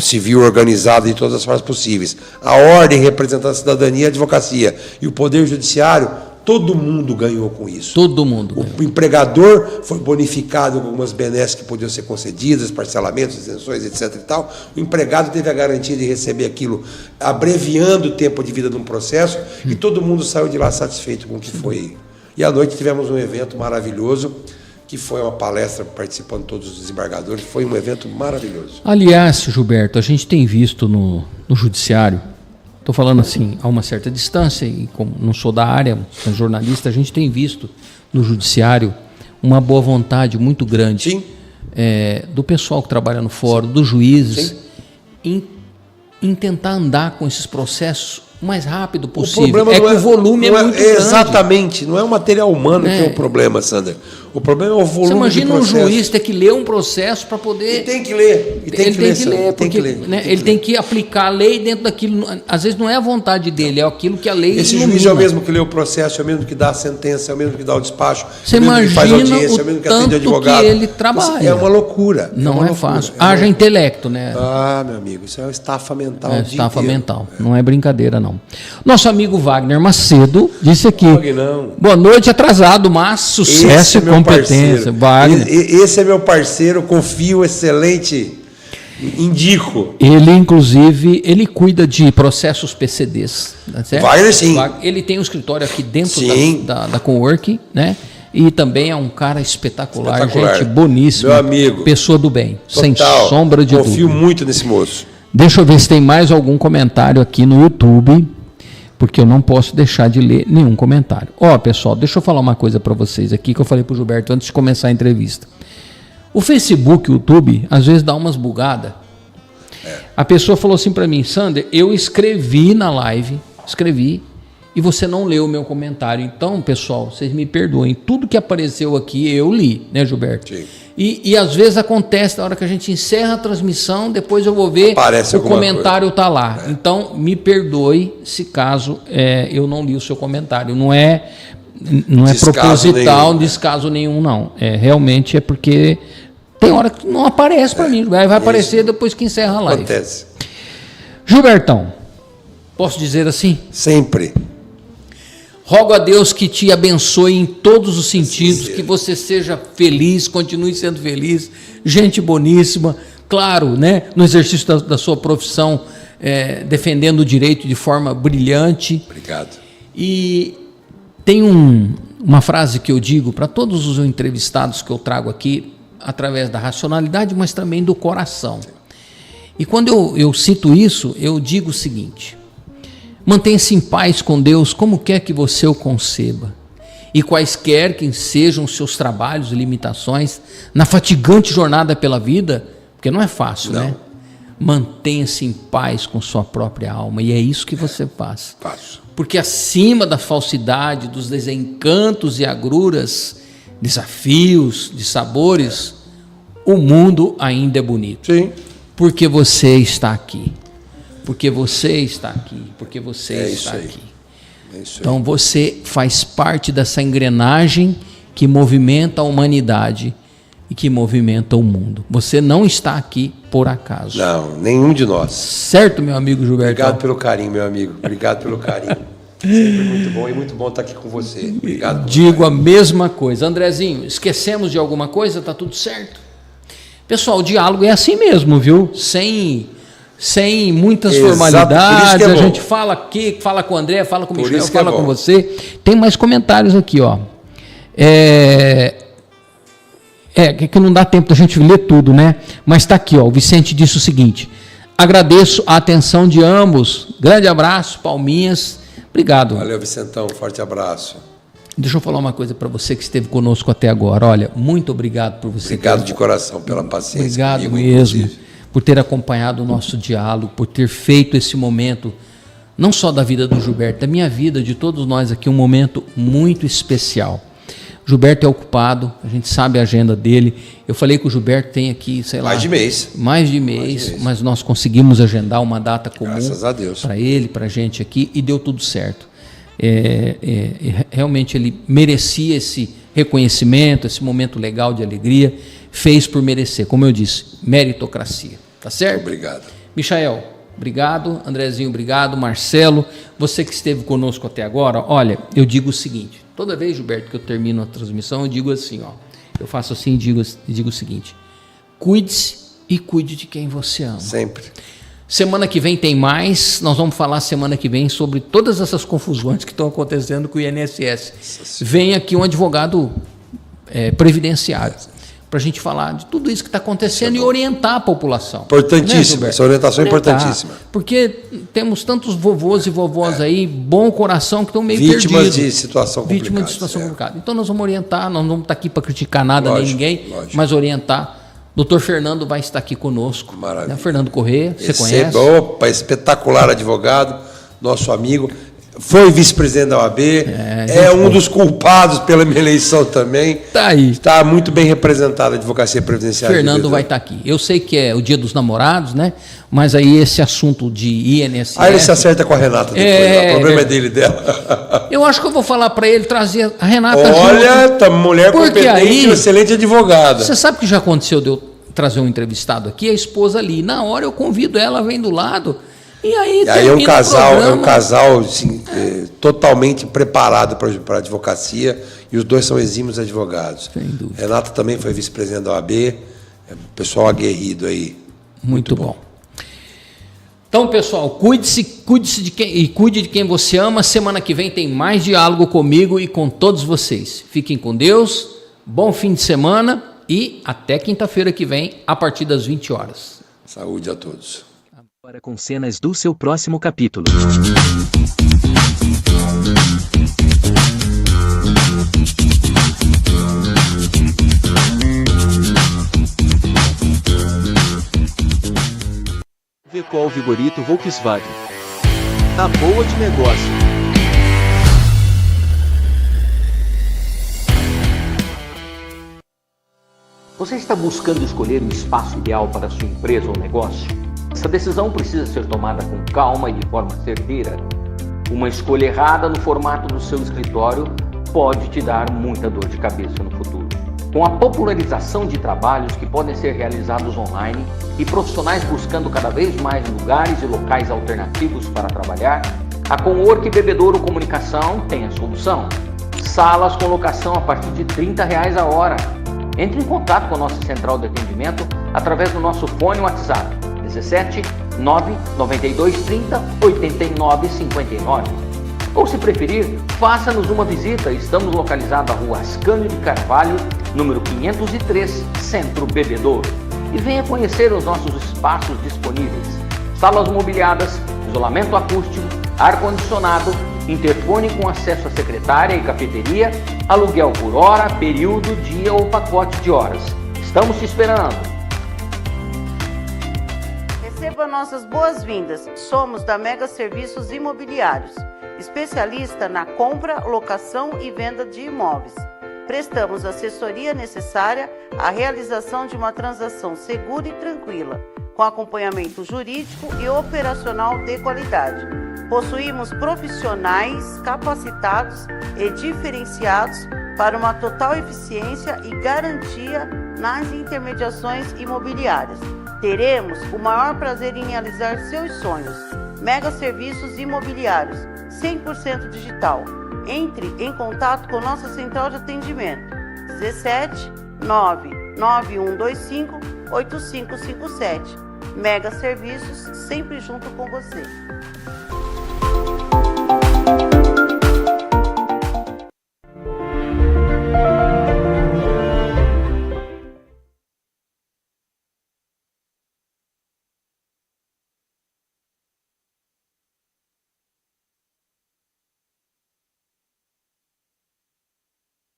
civil organizada de todas as formas possíveis, a ordem representando a cidadania e a advocacia e o poder judiciário, todo mundo ganhou com isso. Todo mundo ganhou. O empregador foi bonificado com algumas benesses que podiam ser concedidas, parcelamentos, isenções, etc. e tal. O empregado teve a garantia de receber aquilo, abreviando o tempo de vida de um processo, e todo mundo saiu de lá satisfeito com o que foi. E à noite tivemos um evento maravilhoso, que foi uma palestra participando de todos os desembargadores. Foi um evento maravilhoso. Aliás, Gilberto, a gente tem visto no judiciário, estou falando assim, a uma certa distância, e como não sou da área, sou jornalista, a gente tem visto no judiciário uma boa vontade muito grande do pessoal que trabalha no fórum, dos juízes, em tentar andar com esses processos o mais rápido possível. O problema que o volume é muito grande. Exatamente, não é o material humano que é o problema, Sander. O problema é o volume. Você imagina de processo. Um juiz ter que ler um processo para poder... E tem que ler. Ele tem que aplicar a lei dentro daquilo. Às vezes não é a vontade dele, é aquilo que a lei Esse ilumina. Juiz é o mesmo que lê o processo, é o mesmo que dá a sentença, é o mesmo que dá o despacho, Você é o mesmo que faz imagina audiência, é o mesmo que atende o advogado. Que ele trabalha. É uma loucura. Não é fácil. Haja intelecto, né? Ah, meu amigo, isso é uma estafa mental. Estafa mental. Não é brincadeira, não. Nosso amigo Wagner Macedo disse aqui. Boa noite, atrasado, mas sucesso e competência. Wagner. Esse é meu parceiro, confio, excelente, indico. Ele, inclusive, ele cuida de processos PCDs. Tá certo? Wagner, sim. Ele tem um escritório aqui dentro da Coworking, né? E também é um cara espetacular. Gente boníssima. Meu amigo. Pessoa do bem, Total, sem sombra de dúvida. Confio muito nesse moço. Deixa eu ver se tem mais algum comentário aqui no YouTube, porque eu não posso deixar de ler nenhum comentário. Pessoal, deixa eu falar uma coisa para vocês aqui, que eu falei para o Gilberto antes de começar a entrevista. O Facebook, o YouTube, às vezes dá umas bugadas. A pessoa falou assim para mim, Sander, eu escrevi na live, e você não leu o meu comentário. Então, pessoal, vocês me perdoem. Tudo que apareceu aqui, eu li, né, Gilberto? Sim. E às vezes acontece, na hora que a gente encerra a transmissão, depois eu vou ver, o comentário está lá. Então, me perdoe se caso eu não li o seu comentário. Não é proposital, descaso nenhum, não. Realmente é porque tem hora que não aparece para mim. Vai aparecer depois que encerra a live. Acontece. Gilbertão, posso dizer assim? Sempre. Rogo a Deus que te abençoe em todos os sentidos, que você seja feliz, continue sendo feliz, gente boníssima, claro, né, no exercício da sua profissão, defendendo o direito de forma brilhante. Obrigado. E tem uma frase que eu digo para todos os entrevistados que eu trago aqui, através da racionalidade, mas também do coração. E quando eu cito isso, eu digo o seguinte: mantenha-se em paz com Deus como quer que você o conceba. E quaisquer que sejam os seus trabalhos e limitações na fatigante jornada pela vida, porque não é fácil, né? Mantenha-se em paz com sua própria alma, e é isso que você faz. Porque acima da falsidade, dos desencantos e agruras, desafios, de sabores, o mundo ainda é bonito. Sim. Porque você está aqui. Porque você está aqui. Porque você está aqui. Então você faz parte dessa engrenagem que movimenta a humanidade e que movimenta o mundo. Você não está aqui por acaso. Não, nenhum de nós. Certo, meu amigo Gilberto? Obrigado pelo carinho, meu amigo. Obrigado pelo carinho. Sempre muito bom, e muito bom estar aqui com você. Obrigado. Digo a mesma coisa. Andrezinho, esquecemos de alguma coisa? Tá tudo certo? Pessoal, o diálogo é assim mesmo, viu? Sem muitas formalidades, a gente fala aqui, fala com o André, fala com o Michel, fala com você. Tem mais comentários aqui, ó. Que não dá tempo da gente ler tudo, né? Mas está aqui, ó. O Vicente disse o seguinte: agradeço a atenção de ambos. Grande abraço, palminhas. Obrigado. Valeu, Vicentão. Forte abraço. Deixa eu falar uma coisa para você que esteve conosco até agora. Olha, muito obrigado por você. Obrigado de coração pela paciência. Obrigado comigo, mesmo. inclusive. Por ter acompanhado o nosso diálogo, por ter feito esse momento, não só da vida do Gilberto, da minha vida, de todos nós aqui, um momento muito especial. O Gilberto é ocupado, a gente sabe a agenda dele. Eu falei que o Gilberto tem aqui, sei lá... Mais de mês, mas nós conseguimos agendar uma data comum. Graças a Deus. Para ele, para a gente aqui, e deu tudo certo. Realmente ele merecia esse reconhecimento, esse momento legal de alegria, fez por merecer, como eu disse, meritocracia, tá certo? Obrigado. Michael, obrigado. Andrezinho, obrigado. Marcelo, você que esteve conosco até agora, olha, eu digo o seguinte, toda vez, Gilberto, que eu termino a transmissão, eu digo assim, ó, eu faço assim e digo o seguinte: cuide-se e cuide de quem você ama. Sempre. Semana que vem tem mais, nós vamos falar semana que vem sobre todas essas confusões que estão acontecendo com o INSS. Vem aqui um advogado previdenciário para a gente falar de tudo isso que está acontecendo e orientar a população. Importantíssimo, essa orientação é importantíssima. Porque temos tantos vovôs e vovós aí, bom coração, que estão meio perdidos. Vítimas de situação complicada. Vítimas de situação complicada. Então nós vamos orientar, nós não vamos estar aqui para criticar nada nem ninguém, mas orientar. Doutor Fernando vai estar aqui conosco. Maravilha. Fernando Corrêa, você conhece? Opa, espetacular advogado, nosso amigo. Foi vice-presidente da OAB, é um dos culpados pela minha eleição também. Tá aí. Está muito bem representada a advocacia previdenciária. Fernando vai estar aqui. Eu sei que é o Dia dos Namorados, né? Mas aí esse assunto de INSS... ele se acerta com a Renata depois, o problema é dele e dela. Eu acho que eu vou falar para ele trazer a Renata junto. Mulher competente aí, e excelente advogada. Você sabe que já aconteceu de eu trazer um entrevistado aqui, a esposa ali. Na hora eu convido ela, vem do lado... E aí é um casal assim, totalmente preparado para a advocacia, e os dois são exímios advogados. Sem dúvida. Renata também foi vice-presidente da OAB, pessoal aguerrido aí. Muito bom. Então, pessoal, cuide-se de quem, e cuide de quem você ama. Semana que vem tem mais diálogo comigo e com todos vocês. Fiquem com Deus, bom fim de semana e até quinta-feira que vem, a partir das 20 horas. Saúde a todos. Agora com cenas do seu próximo capítulo. V-Qual Vigorito Volkswagen. A boa de negócio. Você está buscando escolher o espaço ideal para a sua empresa ou negócio? Essa decisão precisa ser tomada com calma e de forma certeira. Uma escolha errada no formato do seu escritório pode te dar muita dor de cabeça no futuro. Com a popularização de trabalhos que podem ser realizados online e profissionais buscando cada vez mais lugares e locais alternativos para trabalhar, a Cowork Bebedouro Comunicação tem a solução. Salas com locação a partir de R$30 a hora. Entre em contato com a nossa central de atendimento através do nosso fone WhatsApp 17 992 30 89 59. Ou se preferir, faça-nos uma visita. Estamos localizados na Rua Ascânio de Carvalho, número 503, Centro Bebedouro. E venha conhecer os nossos espaços disponíveis: salas mobiliadas, isolamento acústico, ar-condicionado, interfone com acesso à secretária e cafeteria, aluguel por hora, período, dia ou pacote de horas. Estamos te esperando! Receba nossas boas-vindas. Somos da Mega Serviços Imobiliários, especialista na compra, locação e venda de imóveis. Prestamos assessoria necessária à realização de uma transação segura e tranquila, com acompanhamento jurídico e operacional de qualidade. Possuímos profissionais capacitados e diferenciados para uma total eficiência e garantia nas intermediações imobiliárias. Teremos o maior prazer em realizar seus sonhos. Mega Serviços Imobiliários, 100% digital. Entre em contato com nossa central de atendimento 17 99125 8557. Mega Serviços, sempre junto com você.